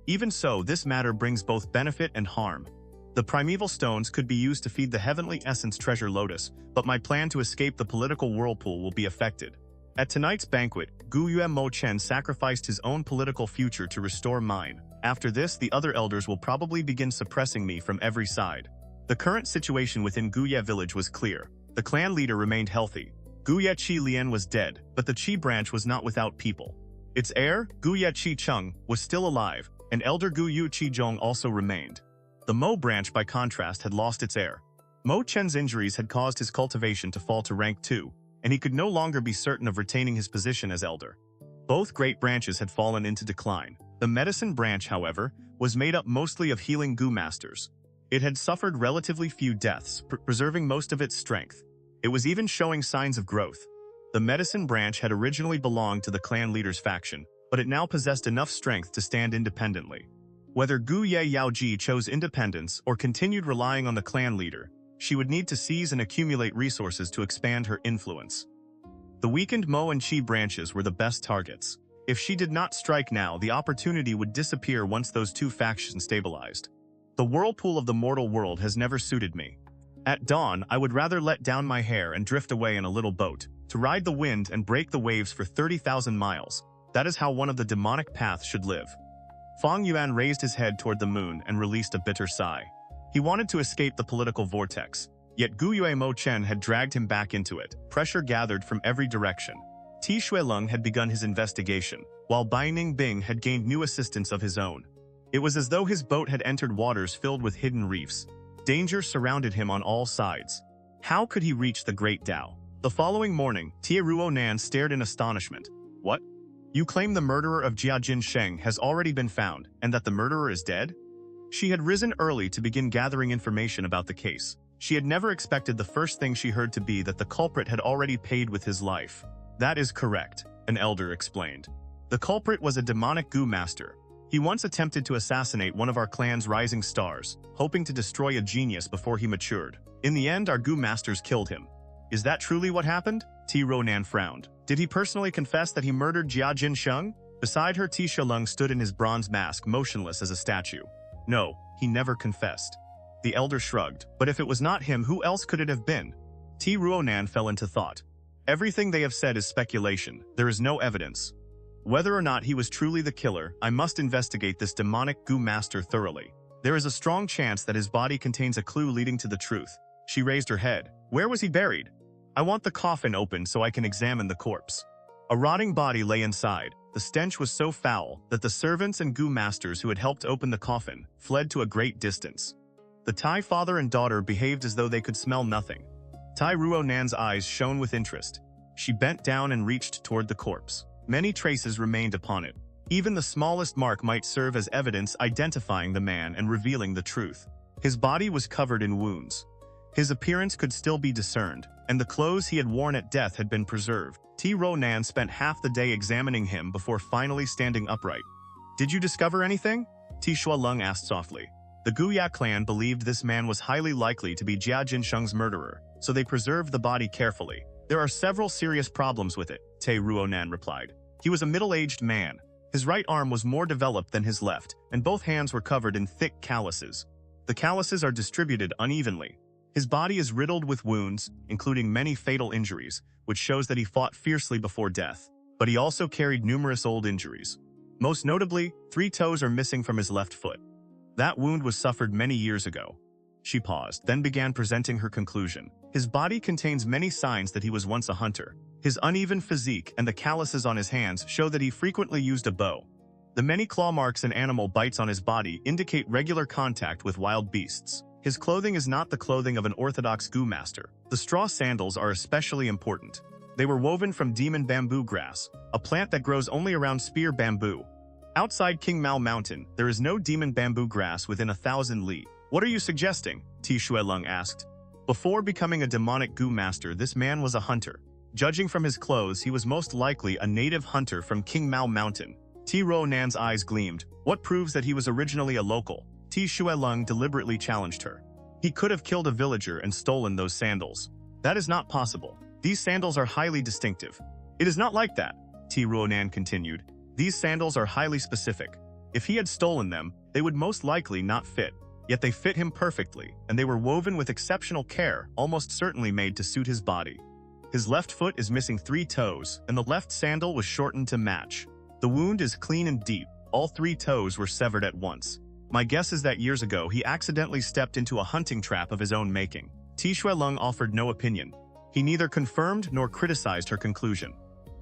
Even so, this matter brings both benefit and harm. The primeval stones could be used to feed the heavenly essence treasure lotus, but my plan to escape the political whirlpool will be affected. At tonight's banquet, Gu Yue Chen sacrificed his own political future to restore mine. After this, the other elders will probably begin suppressing me from every side. The current situation within Gu Yue village was clear. The clan leader remained healthy. Gu Yue Jia Jin was dead, but the Qi branch was not without people. Its heir, Gu Yue Jia Cheng, was still alive, and elder Gu Yue Jia Jin also remained. The Mo branch, by contrast, had lost its heir. Mo Chen's injuries had caused his cultivation to fall to rank 2, and he could no longer be certain of retaining his position as elder. Both great branches had fallen into decline. The medicine branch, however, was made up mostly of healing Gu masters. It had suffered relatively few deaths, preserving most of its strength. It was even showing signs of growth. The medicine branch had originally belonged to the clan leader's faction, but it now possessed enough strength to stand independently. Whether Gu Ye Yaoji chose independence or continued relying on the clan leader, she would need to seize and accumulate resources to expand her influence. The weakened Mo and Qi branches were the best targets. If she did not strike now, the opportunity would disappear once those two factions stabilized. The whirlpool of the mortal world has never suited me. At dawn, I would rather let down my hair and drift away in a little boat, to ride the wind and break the waves for 30,000 miles. That is how one of the demonic paths should live. Fang Yuan raised his head toward the moon and released a bitter sigh. He wanted to escape the political vortex, yet Gu Yue Chen had dragged him back into it. Pressure gathered from every direction. Tie Xue Leng had begun his investigation, while Baining Bing had gained new assistance of his own. It was as though his boat had entered waters filled with hidden reefs. Danger surrounded him on all sides. How could he reach the Great Tao? The following morning, Ruo Nan stared in astonishment. What? You claim the murderer of Jiajin Sheng has already been found, and that the murderer is dead? She had risen early to begin gathering information about the case. She had never expected the first thing she heard to be that the culprit had already paid with his life. That is correct, an elder explained. The culprit was a demonic Gu master. He once attempted to assassinate one of our clan's rising stars, hoping to destroy a genius before he matured. In the end, our Gu masters killed him. Is that truly what happened? Ruo Nan frowned. Did he personally confess that he murdered Jiajin Sheng? Beside her, Tie Xue Leng stood in his bronze mask, motionless as a statue. No, he never confessed. The elder shrugged. But if it was not him, who else could it have been? Ruo Nan fell into thought. Everything they have said is speculation. There is no evidence. Whether or not he was truly the killer, I must investigate this demonic Gu master thoroughly. There is a strong chance that his body contains a clue leading to the truth. She raised her head. Where was he buried? I want the coffin open so I can examine the corpse. A rotting body lay inside. The stench was so foul that the servants and Gu masters who had helped open the coffin fled to a great distance. The Tai father and daughter behaved as though they could smell nothing. Ruo Nan's eyes shone with interest. She bent down and reached toward the corpse. Many traces remained upon it. Even the smallest mark might serve as evidence identifying the man and revealing the truth. His body was covered in wounds. His appearance could still be discerned, and the clothes he had worn at death had been preserved. Ruo Nan spent half the day examining him before finally standing upright. Did you discover anything? Tie Xue Leng asked softly. The Gu Ya clan believed this man was highly likely to be Jiajin Sheng's murderer, so they preserved the body carefully. There are several serious problems with it, Ruo Nan replied. He was a middle-aged man. His right arm was more developed than his left, and both hands were covered in thick calluses. The calluses are distributed unevenly. His body is riddled with wounds, including many fatal injuries, which shows that he fought fiercely before death. But he also carried numerous old injuries. Most notably, 3 toes are missing from his left foot. That wound was suffered many years ago. She paused, then began presenting her conclusion. His body contains many signs that he was once a hunter. His uneven physique and the calluses on his hands show that he frequently used a bow. The many claw marks and animal bites on his body indicate regular contact with wild beasts. His clothing is not the clothing of an orthodox Gu master. The straw sandals are especially important. They were woven from demon bamboo grass, a plant that grows only around spear bamboo. Outside King Mao Mountain, there is no demon bamboo grass within 1,000 li. What are you suggesting? Tie Xue Leng asked. Before becoming a demonic Gu master, this man was a hunter. Judging from his clothes, he was most likely a native hunter from King Mao Mountain. Ruo Nan's eyes gleamed. What proves that he was originally a local? Tie Xue Leng deliberately challenged her. He could have killed a villager and stolen those sandals. That is not possible. These sandals are highly distinctive. It is not like that. Ruo Nan continued. These sandals are highly specific. If he had stolen them, they would most likely not fit. Yet they fit him perfectly, and they were woven with exceptional care, almost certainly made to suit his body. His left foot is missing 3 toes, and the left sandal was shortened to match. The wound is clean and deep. All 3 toes were severed at once. My guess is that years ago he accidentally stepped into a hunting trap of his own making. Tie Xue Leng offered no opinion. He neither confirmed nor criticized her conclusion.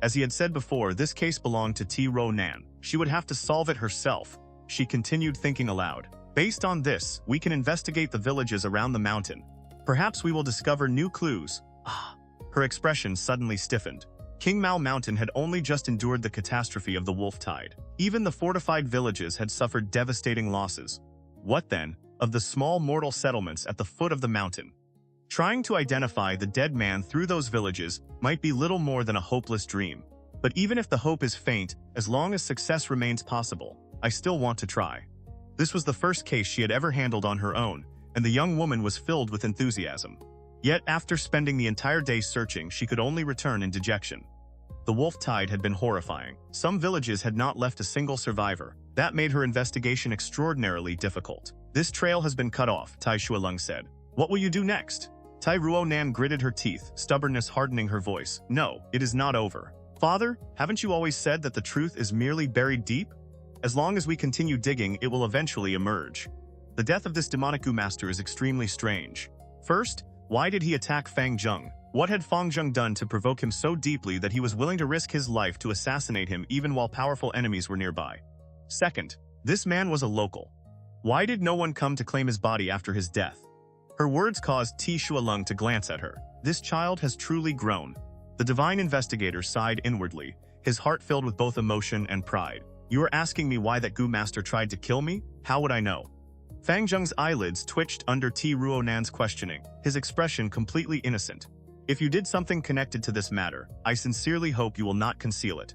As he had said before, this case belonged to Ruo Nan. She would have to solve it herself. She continued thinking aloud. Based on this, we can investigate the villages around the mountain. Perhaps we will discover new clues. Her expression suddenly stiffened. King Mao Mountain had only just endured the catastrophe of the wolf tide. Even the fortified villages had suffered devastating losses. What then of the small mortal settlements at the foot of the mountain? Trying to identify the dead man through those villages might be little more than a hopeless dream. But even if the hope is faint, as long as success remains possible, I still want to try. This was the first case she had ever handled on her own, and the young woman was filled with enthusiasm. Yet after spending the entire day searching, she could only return in dejection. The wolf tide had been horrifying. Some villages had not left a single survivor. That made her investigation extraordinarily difficult. This trail has been cut off, Tie Xue Leng said. What will you do next? Ruo Nan gritted her teeth, stubbornness hardening her voice. No, it is not over. Father, haven't you always said that the truth is merely buried deep? As long as we continue digging, it will eventually emerge. The death of this demonic Gu master is extremely strange. First, why did he attack Fang Zheng? What had Fang Zheng done to provoke him so deeply that he was willing to risk his life to assassinate him even while powerful enemies were nearby? Second, this man was a local. Why did no one come to claim his body after his death? Her words caused Tie Xue Leng to glance at her. This child has truly grown. The divine investigator sighed inwardly, his heart filled with both emotion and pride. You are asking me why that Gu master tried to kill me? How would I know? Fang Zheng's eyelids twitched under Ruo Nan's questioning, his expression completely innocent. If you did something connected to this matter, I sincerely hope you will not conceal it.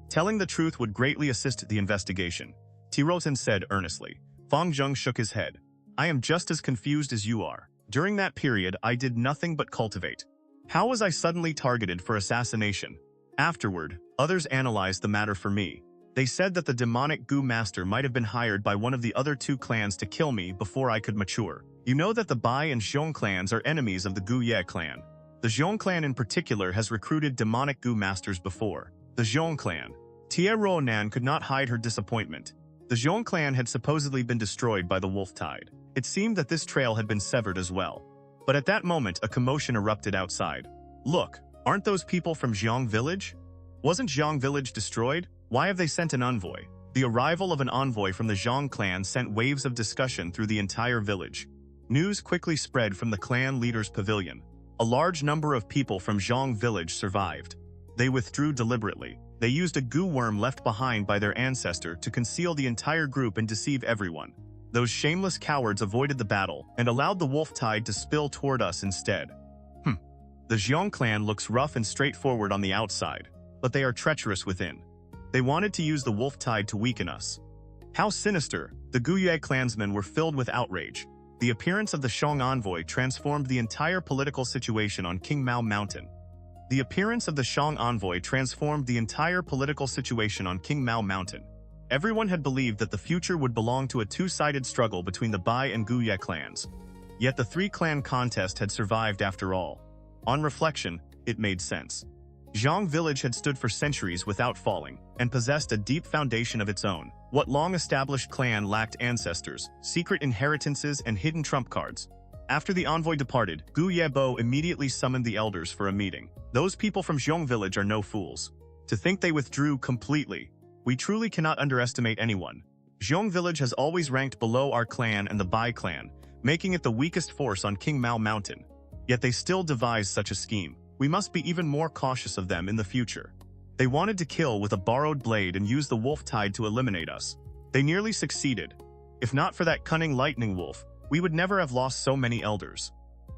Telling the truth would greatly assist the investigation, Ruo Nan said earnestly. Fang Zheng shook his head. I am just as confused as you are. During that period, I did nothing but cultivate. How was I suddenly targeted for assassination? Afterward, others analyzed the matter for me. They said that the demonic Gu master might have been hired by one of the other 2 clans to kill me before I could mature. You know that the Bai and Zhong clans are enemies of the Gu Yue clan. The Zhong clan in particular has recruited demonic Gu masters before. The Zhong clan. Ruo Nan could not hide her disappointment. The Zhong clan had supposedly been destroyed by the wolf tide. It seemed that this trail had been severed as well. But at that moment, a commotion erupted outside. Look, aren't those people from Zhong village? Wasn't Zhong village destroyed? Why have they sent an envoy? The arrival of an envoy from the Zhong clan sent waves of discussion through the entire village. News quickly spread from the clan leader's pavilion. A large number of people from Zhong village survived. They withdrew deliberately. They used a Gu worm left behind by their ancestor to conceal the entire group and deceive everyone. Those shameless cowards avoided the battle and allowed the wolf tide to spill toward us instead. The Zhong clan looks rough and straightforward on the outside, but they are treacherous within. They wanted to use the wolf tide to weaken us. How sinister! The Gu Yue clansmen were filled with outrage. The appearance of the Zhong envoy transformed the entire political situation on King Mao Mountain. The appearance of the Zhong envoy transformed the entire political situation on King Mao Mountain. Everyone had believed that the future would belong to a 2-sided struggle between the Bai and Gu Yue clans. Yet the 3-clan contest had survived after all. On reflection, it made sense. Zhong village had stood for centuries without falling, and possessed a deep foundation of its own. What long-established clan lacked ancestors, secret inheritances, and hidden trump cards? After the envoy departed, Gu Yebo immediately summoned the elders for a meeting. Those people from Zhong village are no fools. To think they withdrew completely. We truly cannot underestimate anyone. Zhong village has always ranked below our clan and the Bai clan, making it the weakest force on King Mao Mountain. Yet they still devised such a scheme. We must be even more cautious of them in the future. They wanted to kill with a borrowed blade and use the wolf tide to eliminate us. They nearly succeeded. If not for that cunning lightning wolf, we would never have lost so many elders.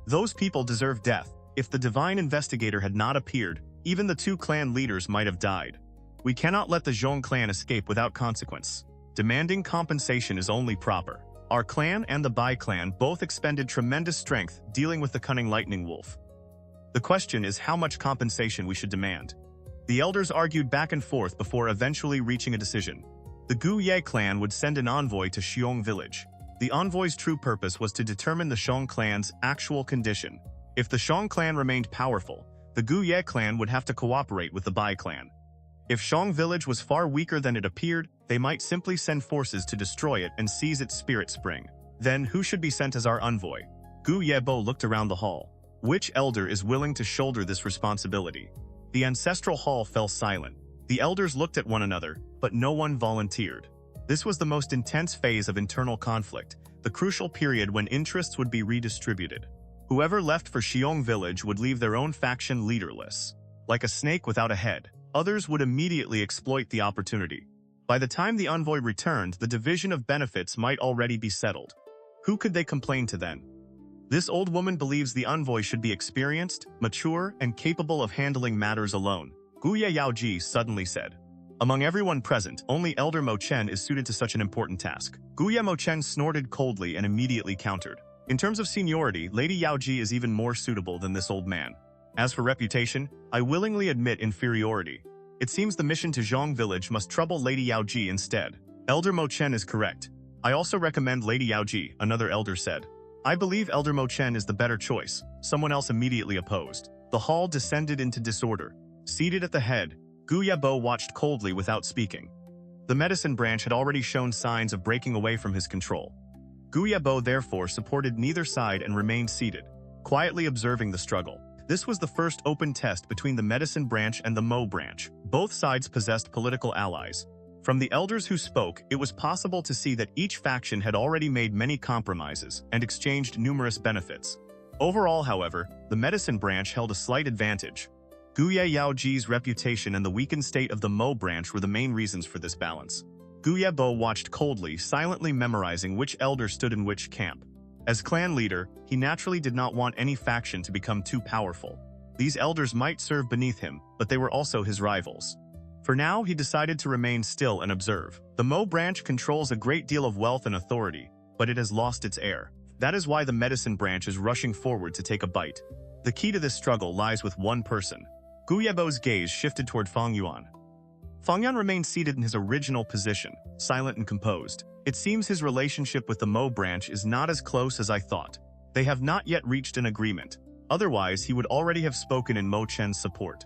Those people deserve death. If the divine investigator had not appeared, even the 2 clan leaders might have died. We cannot let the Zhong clan escape without consequence. Demanding compensation is only proper. Our clan and the Bai clan both expended tremendous strength dealing with the cunning lightning wolf. The question is how much compensation we should demand. The elders argued back and forth before eventually reaching a decision. The Gu Ye clan would send an envoy to Xiong village. The envoy's true purpose was to determine the Xiong clan's actual condition. If the Xiong clan remained powerful, the Gu Ye clan would have to cooperate with the Bai clan. If Xiong village was far weaker than it appeared, they might simply send forces to destroy it and seize its spirit spring. Then who should be sent as our envoy? Gu Yebo looked around the hall. Which elder is willing to shoulder this responsibility? The ancestral hall fell silent. The elders looked at one another, but no one volunteered. This was the most intense phase of internal conflict, the crucial period when interests would be redistributed. Whoever left for Xiong village would leave their own faction leaderless. Like a snake without a head, others would immediately exploit the opportunity. By the time the envoy returned, the division of benefits might already be settled. Who could they complain to then? This old woman believes the envoy should be experienced, mature, and capable of handling matters alone, Gu Yue Jia Jin suddenly said. Among everyone present, only Elder Mo Chen is suited to such an important task. Gu Yue Mo Chen snorted coldly and immediately countered. In terms of seniority, Lady Yao Ji is even more suitable than this old man. As for reputation, I willingly admit inferiority. It seems the mission to Zhong village must trouble Lady Yao Ji instead. Elder Mo Chen is correct. I also recommend Lady Yao Ji, another elder said. I believe Elder Mo Chen is the better choice. Someone else immediately opposed. The hall descended into disorder. Seated at the head, Gu Yabo watched coldly without speaking. The medicine branch had already shown signs of breaking away from his control. Gu Yabo therefore supported neither side and remained seated, quietly observing the struggle. This was the first open test between the medicine branch and the Mo branch. Both sides possessed political allies. From the elders who spoke, it was possible to see that each faction had already made many compromises and exchanged numerous benefits. Overall, however, the medicine branch held a slight advantage. Gu Yue Jia Jin's reputation and the weakened state of the Mo branch were the main reasons for this balance. Gu Yebo watched coldly, silently memorizing which elder stood in which camp. As clan leader, he naturally did not want any faction to become too powerful. These elders might serve beneath him, but they were also his rivals. For now, he decided to remain still and observe. The Mo branch controls a great deal of wealth and authority, but it has lost its heir. That is why the medicine branch is rushing forward to take a bite. The key to this struggle lies with one person. Gu Yebo's gaze shifted toward Fang Yuan. Fang Yuan remained seated in his original position, silent and composed. It seems his relationship with the Mo branch is not as close as I thought. They have not yet reached an agreement. Otherwise, he would already have spoken in Mo Chen's support.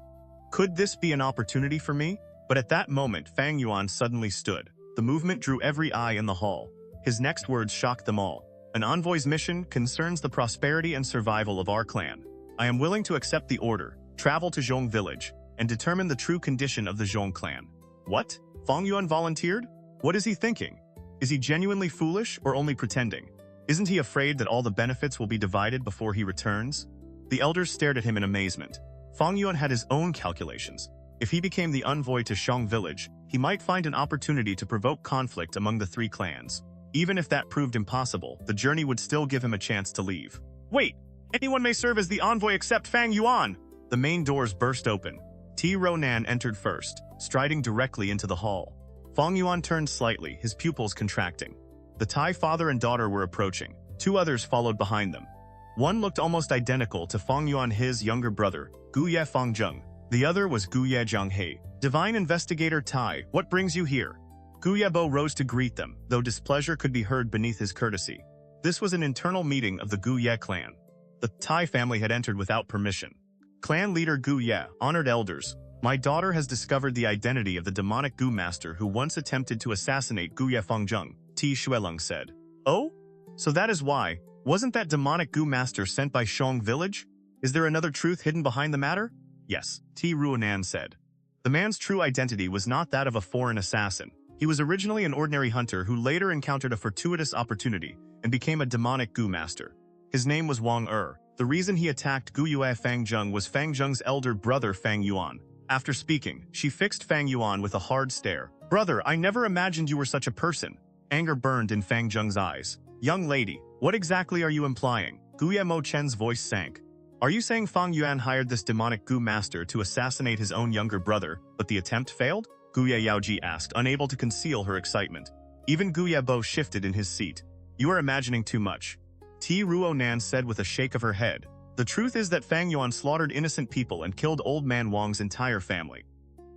Could this be an opportunity for me? But at that moment, Fang Yuan suddenly stood. The movement drew every eye in the hall. His next words shocked them all. An envoy's mission concerns the prosperity and survival of our clan. I am willing to accept the order, travel to Zhong village, and determine the true condition of the Zhong clan. What? Fang Yuan volunteered? What is he thinking? Is he genuinely foolish or only pretending? Isn't he afraid that all the benefits will be divided before he returns? The elders stared at him in amazement. Fang Yuan had his own calculations. If he became the envoy to Xiong village, he might find an opportunity to provoke conflict among the three clans. Even if that proved impossible, the journey would still give him a chance to leave. Wait! Anyone may serve as the envoy except Fang Yuan! The main doors burst open. Ruo Nan entered first, striding directly into the hall. Fang Yuan turned slightly, his pupils contracting. The Tai father and daughter were approaching. Two others followed behind them. One looked almost identical to Fang Yuan, his younger brother, Gu Yue Fang Zheng. The other was Gu Yue Jia Jin. Divine investigator Tai, what brings you here? Gu Yebo rose to greet them, though displeasure could be heard beneath his courtesy. This was an internal meeting of the Gu Yue clan. The Tai family had entered without permission. Clan leader Gu Yue, honored elders, my daughter has discovered the identity of the demonic Gu master who once attempted to assassinate Gu Yue Fang Zheng, Tie Xue Leng said. Oh? So that is why. Wasn't that demonic Gu master sent by Xiong village? Is there another truth hidden behind the matter? Yes, Ruo Nan said. The man's true identity was not that of a foreign assassin. He was originally an ordinary hunter who later encountered a fortuitous opportunity and became a demonic Gu master. His name was Wang Er. The reason he attacked Gu Yue Fang Zheng was Fang Zheng's elder brother Fang Yuan. After speaking, she fixed Fang Yuan with a hard stare. Brother, I never imagined you were such a person. Anger burned in Fang Zheng's eyes. Young lady, what exactly are you implying? Gu Yue Mo Chen's voice sank. Are you saying Fang Yuan hired this demonic Gu master to assassinate his own younger brother, but the attempt failed? Gu Yue Jia Jin asked, unable to conceal her excitement. Even Gu Yebo shifted in his seat. You are imagining too much. Ruo Nan said with a shake of her head. The truth is that Fang Yuan slaughtered innocent people and killed old man Wang's entire family.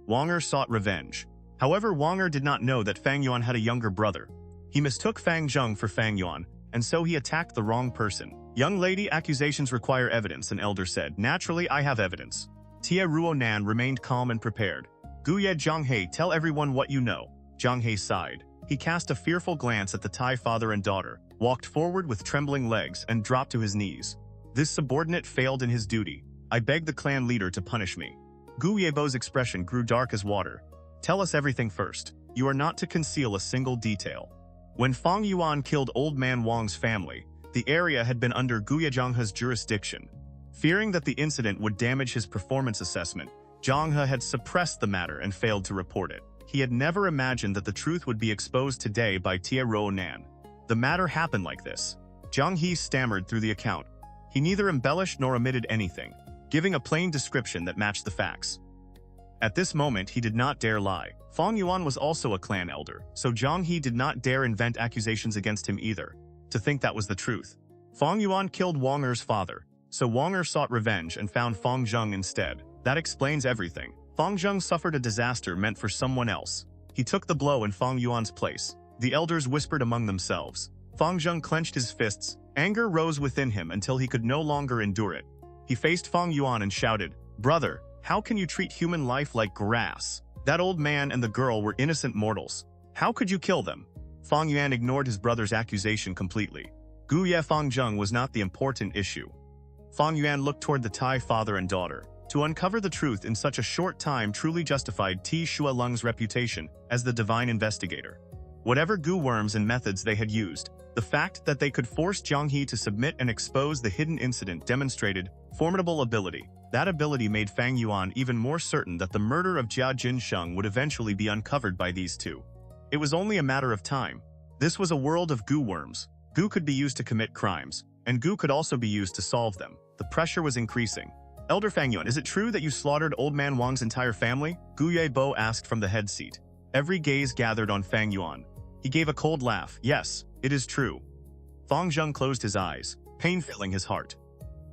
Wang Er sought revenge. However, Wang Er did not know that Fang Yuan had a younger brother. He mistook Fang Zheng for Fang Yuan, and so he attacked the wrong person. Young lady, accusations require evidence, an elder said. Naturally, I have evidence. Ruo Nan remained calm and prepared. Gu Yue Jia Jin, tell everyone what you know. Zhang He sighed. He cast a fearful glance at the Tai father and daughter, walked forward with trembling legs, and dropped to his knees. This subordinate failed in his duty. I beg the clan leader to punish me. Gu Yebo's expression grew dark as water. Tell us everything first. You are not to conceal a single detail. When Fang Yuan killed Old Man Wang's family, the area had been under Gu Yue Jia Jin's jurisdiction. Fearing that the incident would damage his performance assessment, Zhang He had suppressed the matter and failed to report it. He had never imagined that the truth would be exposed today by Ruo Nan. The matter happened like this. Zhang He stammered through the account. He neither embellished nor omitted anything, giving a plain description that matched the facts. At this moment, he did not dare lie. Fang Yuan was also a clan elder, so Zhang He did not dare invent accusations against him either, to think that was the truth. Fang Yuan killed Wang Er's father, so Wang Er sought revenge and found Fang Zheng instead. That explains everything. Fang Zheng suffered a disaster meant for someone else. He took the blow in Fang Yuan's place. The elders whispered among themselves. Fang Zheng clenched his fists. Anger rose within him until he could no longer endure it. He faced Fang Yuan and shouted, "Brother, how can you treat human life like grass? That old man and the girl were innocent mortals. How could you kill them?" Fang Yuan ignored his brother's accusation completely. Gu Yue Fang Zheng was not the important issue. Fang Yuan looked toward the Tai father and daughter. To uncover the truth in such a short time truly justified Tie Xue Leng's reputation as the divine investigator. Whatever Gu worms and methods they had used, the fact that they could force Zhang He to submit and expose the hidden incident demonstrated formidable ability. That ability made Fang Yuan even more certain that the murder of Jia Jin Sheng would eventually be uncovered by these two. It was only a matter of time. This was a world of Gu worms. Gu could be used to commit crimes, and Gu could also be used to solve them. The pressure was increasing. Elder Fang Yuan, is it true that you slaughtered Old Man Wang's entire family? Gu Yebo asked from the head seat. Every gaze gathered on Fang Yuan. He gave a cold laugh. Yes, it is true. Fang Zheng closed his eyes, pain filling his heart.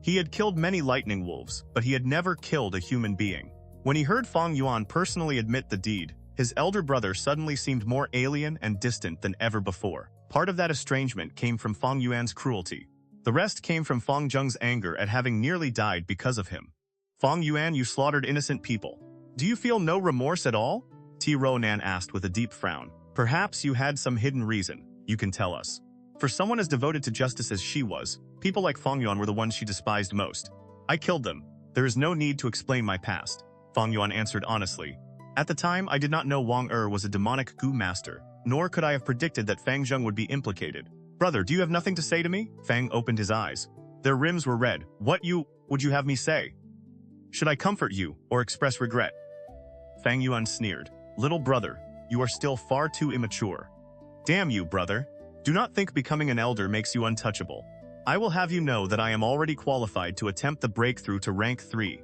He had killed many lightning wolves, but he had never killed a human being. When he heard Fang Yuan personally admit the deed, his elder brother suddenly seemed more alien and distant than ever before. Part of that estrangement came from Fang Yuan's cruelty. The rest came from Fang Zheng's anger at having nearly died because of him. Fang Yuan, you slaughtered innocent people. Do you feel no remorse at all? Ruo Nan asked with a deep frown. Perhaps you had some hidden reason. You can tell us. For someone as devoted to justice as she was, people like Fang Yuan were the ones she despised most. I killed them. There is no need to explain my past. Fang Yuan answered honestly. At the time, I did not know Wang Er was a demonic Gu master, nor could I have predicted that Fang Zheng would be implicated. Brother, do you have nothing to say to me? Fang opened his eyes. Their rims were red. What would you have me say? Should I comfort you, or express regret? Fang Yuan sneered. Little brother, you are still far too immature. Damn you, brother. Do not think becoming an elder makes you untouchable. I will have you know that I am already qualified to attempt the breakthrough to rank 3.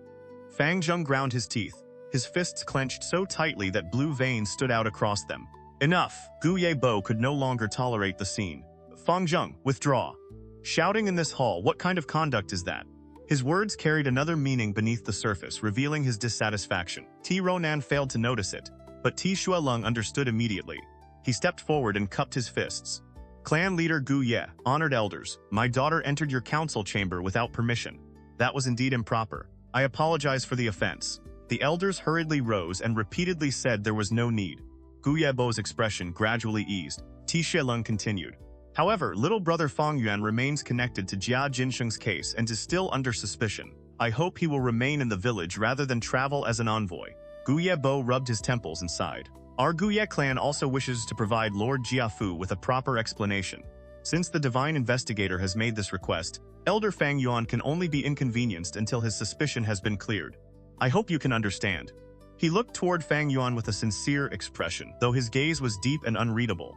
Fang Zheng ground his teeth. His fists clenched so tightly that blue veins stood out across them. Enough! Gu Yebo could no longer tolerate the scene. Fang Zheng, withdraw. Shouting in this hall, what kind of conduct is that? His words carried another meaning beneath the surface, revealing his dissatisfaction. Ruo Nan failed to notice it, but Tie Xue Leng understood immediately. He stepped forward and cupped his fists. Clan leader Gu Ye, honored elders, my daughter entered your council chamber without permission. That was indeed improper. I apologize for the offense. The elders hurriedly rose and repeatedly said there was no need. Gu Yebo's expression gradually eased. Tie Xue Leng continued. However, little brother Fang Yuan remains connected to Jia Jinsheng's case and is still under suspicion. I hope he will remain in the village rather than travel as an envoy. Gu Yebo rubbed his temples and sighed. Our Gu Ye clan also wishes to provide Lord Jiafu with a proper explanation. Since the divine investigator has made this request, Elder Fang Yuan can only be inconvenienced until his suspicion has been cleared. I hope you can understand. He looked toward Fang Yuan with a sincere expression, though his gaze was deep and unreadable.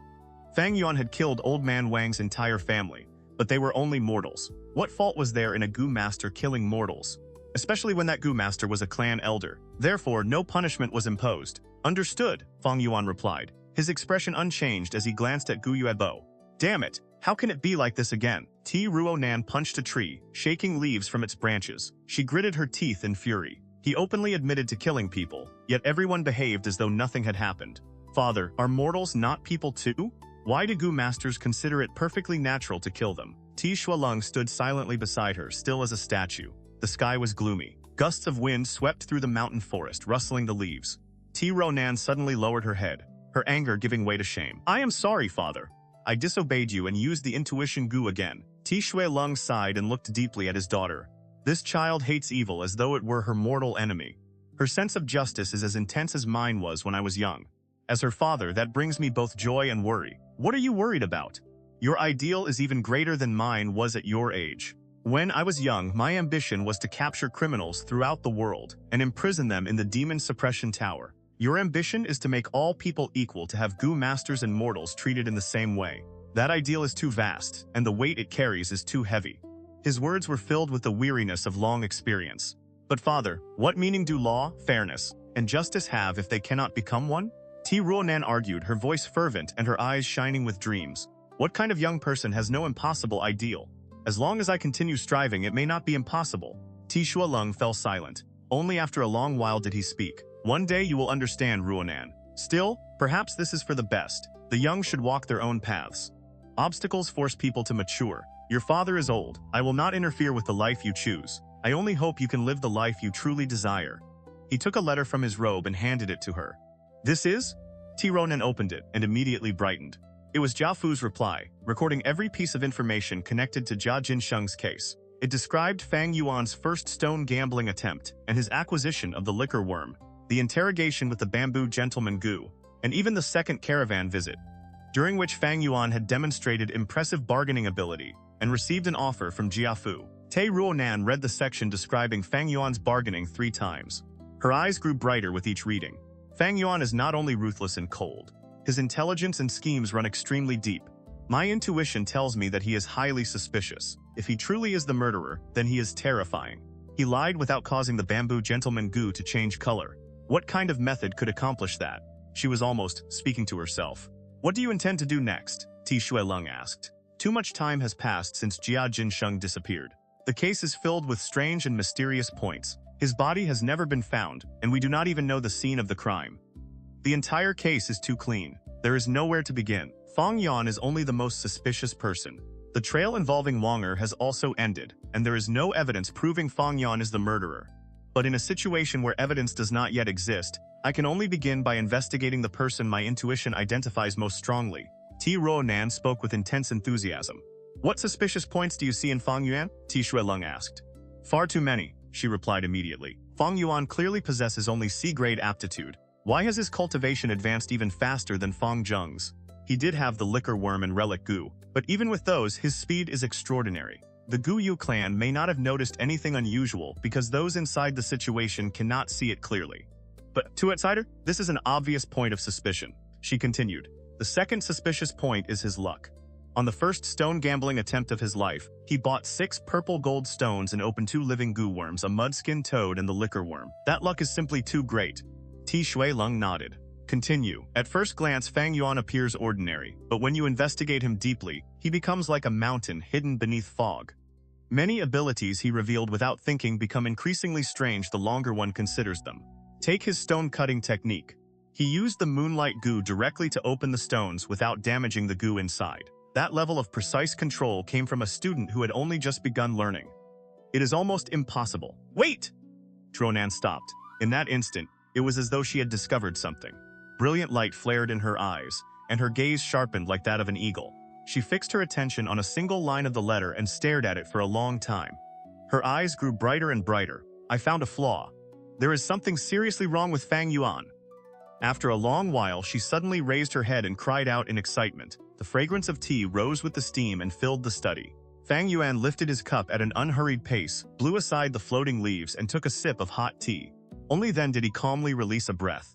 Fang Yuan had killed Old Man Wang's entire family, but they were only mortals. What fault was there in a Gu master killing mortals? Especially when that Gu master was a clan elder. Therefore, no punishment was imposed. Understood, Fang Yuan replied, his expression unchanged as he glanced at Gu Yebo. Damn it, how can it be like this again? Ruo Nan punched a tree, shaking leaves from its branches. She gritted her teeth in fury. He openly admitted to killing people, yet everyone behaved as though nothing had happened. Father, are mortals not people too? Why do Gu masters consider it perfectly natural to kill them? Tie Xue Leng stood silently beside her, still as a statue. The sky was gloomy. Gusts of wind swept through the mountain forest, rustling the leaves. Ruo Nan suddenly lowered her head, her anger giving way to shame. I am sorry, father. I disobeyed you and used the intuition Gu again. Tie Xue Leng sighed and looked deeply at his daughter. This child hates evil as though it were her mortal enemy. Her sense of justice is as intense as mine was when I was young. As her father, that brings me both joy and worry. What are you worried about? Your ideal is even greater than mine was at your age. When I was young, my ambition was to capture criminals throughout the world and imprison them in the Demon Suppression Tower. Your ambition is to make all people equal, to have Gu masters and mortals treated in the same way. That ideal is too vast, and the weight it carries is too heavy. His words were filled with the weariness of long experience. But father, what meaning do law, fairness, and justice have if they cannot become one? Ruo Nan argued, her voice fervent and her eyes shining with dreams. What kind of young person has no impossible ideal? As long as I continue striving, it may not be impossible. Tie Xue Leng fell silent. Only after a long while did he speak. One day you will understand, Ruo Nan. Still, perhaps this is for the best. The young should walk their own paths. Obstacles force people to mature. Your father is old. I will not interfere with the life you choose. I only hope you can live the life you truly desire. He took a letter from his robe and handed it to her. This is? Ruo Nan opened it and immediately brightened. It was Jia Fu's reply, recording every piece of information connected to Jia Jinsheng's case. It described Fang Yuan's first stone gambling attempt and his acquisition of the liquor worm, the interrogation with the bamboo gentleman Gu, and even the second caravan visit, during which Fang Yuan had demonstrated impressive bargaining ability and received an offer from Jia Fu. Ruo Nan read the section describing Fang Yuan's bargaining 3 times. Her eyes grew brighter with each reading. Fang Yuan is not only ruthless and cold. His intelligence and schemes run extremely deep. My intuition tells me that he is highly suspicious. If he truly is the murderer, then he is terrifying. He lied without causing the bamboo gentleman Gu to change color. What kind of method could accomplish that? She was almost speaking to herself. What do you intend to do next? Tie Xue Leng asked. Too much time has passed since Jia Jinsheng disappeared. The case is filled with strange and mysterious points. His body has never been found, and we do not even know the scene of the crime. The entire case is too clean. There is nowhere to begin. Fang Yuan is only the most suspicious person. The trail involving Wang Er has also ended, and there is no evidence proving Fang Yuan is the murderer. But in a situation where evidence does not yet exist, I can only begin by investigating the person my intuition identifies most strongly. Ruo Nan spoke with intense enthusiasm. What suspicious points do you see in Fang Yuan? Tie Xue Leng asked. Far too many, she replied immediately. Fang Yuan clearly possesses only C-grade aptitude. Why has his cultivation advanced even faster than Fang Zheng's? He did have the liquor worm and relic Gu, but even with those, his speed is extraordinary. The Gu Yu clan may not have noticed anything unusual because those inside the situation cannot see it clearly. But to outsider, this is an obvious point of suspicion. She continued. The second suspicious point is his luck. On the first stone gambling attempt of his life, he bought 6 purple gold stones and opened 2 living Gu worms, a mudskin toad and the liquor worm. That luck is simply too great. Tie Xue Leng nodded. Continue. At first glance, Fang Yuan appears ordinary, but when you investigate him deeply, he becomes like a mountain hidden beneath fog. Many abilities he revealed without thinking become increasingly strange the longer one considers them. Take his stone-cutting technique. He used the moonlight Gu directly to open the stones without damaging the Gu inside. That level of precise control came from a student who had only just begun learning. It is almost impossible. Wait! Ruo Nan stopped. In that instant, it was as though she had discovered something. Brilliant light flared in her eyes, and her gaze sharpened like that of an eagle. She fixed her attention on a single line of the letter and stared at it for a long time. Her eyes grew brighter and brighter. I found a flaw. There is something seriously wrong with Fang Yuan. After a long while, she suddenly raised her head and cried out in excitement. The fragrance of tea rose with the steam and filled the study. Fang Yuan lifted his cup at an unhurried pace, blew aside the floating leaves, and took a sip of hot tea. Only then did he calmly release a breath.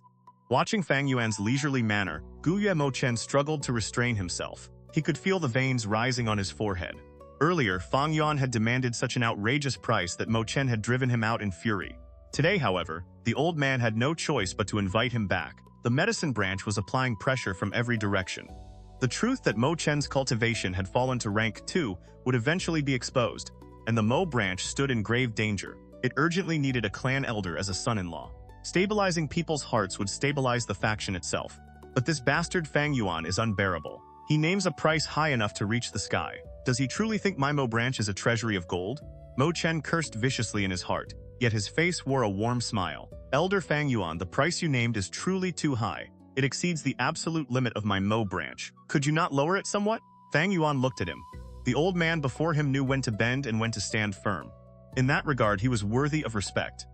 Watching Fang Yuan's leisurely manner, Gu Yue Jia struggled to restrain himself. He could feel the veins rising on his forehead. Earlier, Fang Yuan had demanded such an outrageous price that Mo Chen had driven him out in fury. Today, however, the old man had no choice but to invite him back. The medicine branch was applying pressure from every direction. The truth that Mo Chen's cultivation had fallen to rank 2 would eventually be exposed, and the Mo branch stood in grave danger. It urgently needed a clan elder as a son-in-law. Stabilizing people's hearts would stabilize the faction itself. But this bastard Fang Yuan is unbearable. He names a price high enough to reach the sky. Does he truly think my Mo branch is a treasury of gold? Mo Chen cursed viciously in his heart, yet his face wore a warm smile. Elder Fang Yuan, the price you named is truly too high. It exceeds the absolute limit of my Mo branch. Could you not lower it somewhat? Fang Yuan looked at him. The old man before him knew when to bend and when to stand firm. In that regard, he was worthy of respect.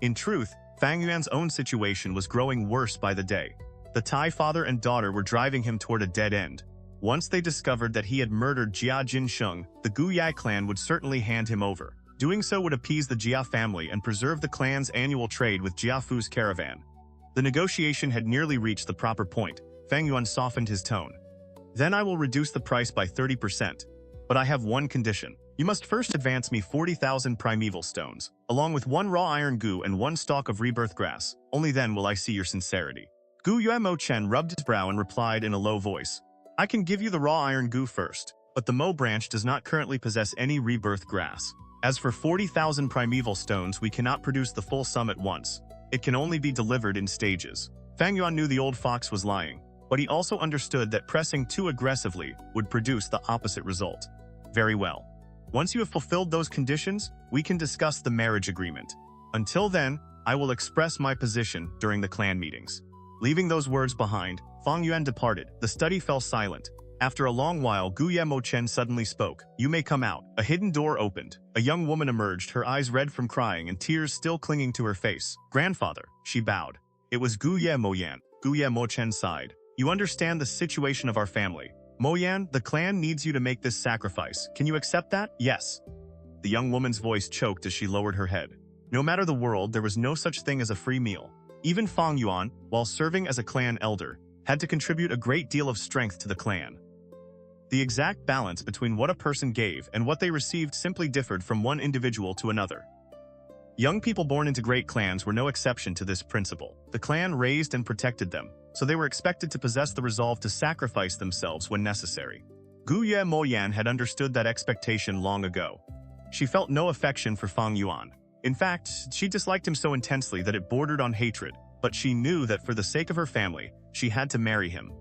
In truth, Fang Yuan's own situation was growing worse by the day. The Tai father and daughter were driving him toward a dead end. Once they discovered that he had murdered Jia Jin Sheng, the Gu Yue clan would certainly hand him over. Doing so would appease the Jia family and preserve the clan's annual trade with Jia Fu's caravan. The negotiation had nearly reached the proper point. Fang Yuan softened his tone. Then I will reduce the price by 30%. But I have one condition. You must first advance me 40,000 primeval stones, along with 1 raw iron gu and 1 stalk of rebirth grass. Only then will I see your sincerity. Gu Yue Mo Chen rubbed his brow and replied in a low voice. I can give you the raw iron gu first, but the Mo branch does not currently possess any rebirth grass. As for 40,000 primeval stones, we cannot produce the full sum at once. It can only be delivered in stages. Fang Yuan knew the old fox was lying, but he also understood that pressing too aggressively would produce the opposite result. Very well. Once you have fulfilled those conditions, we can discuss the marriage agreement. Until then, I will express my position during the clan meetings. Leaving those words behind, Fang Yuan departed. The study fell silent. After a long while, Gu Yue Mo Chen suddenly spoke. You may come out. A hidden door opened. A young woman emerged, her eyes red from crying and tears still clinging to her face. Grandfather, she bowed. It was Gu Yue Mo Yan. Gu Yue Mo Chen sighed. You understand the situation of our family. Mo Yan, the clan needs you to make this sacrifice. Can you accept that? Yes. The young woman's voice choked as she lowered her head. No matter the world, there was no such thing as a free meal. Even Fang Yuan, while serving as a clan elder, had to contribute a great deal of strength to the clan. The exact balance between what a person gave and what they received simply differed from one individual to another. Young people born into great clans were no exception to this principle. The clan raised and protected them, so they were expected to possess the resolve to sacrifice themselves when necessary. Gu Yue Mo Yan had understood that expectation long ago. She felt no affection for Fang Yuan. In fact, she disliked him so intensely that it bordered on hatred, but she knew that for the sake of her family, she had to marry him.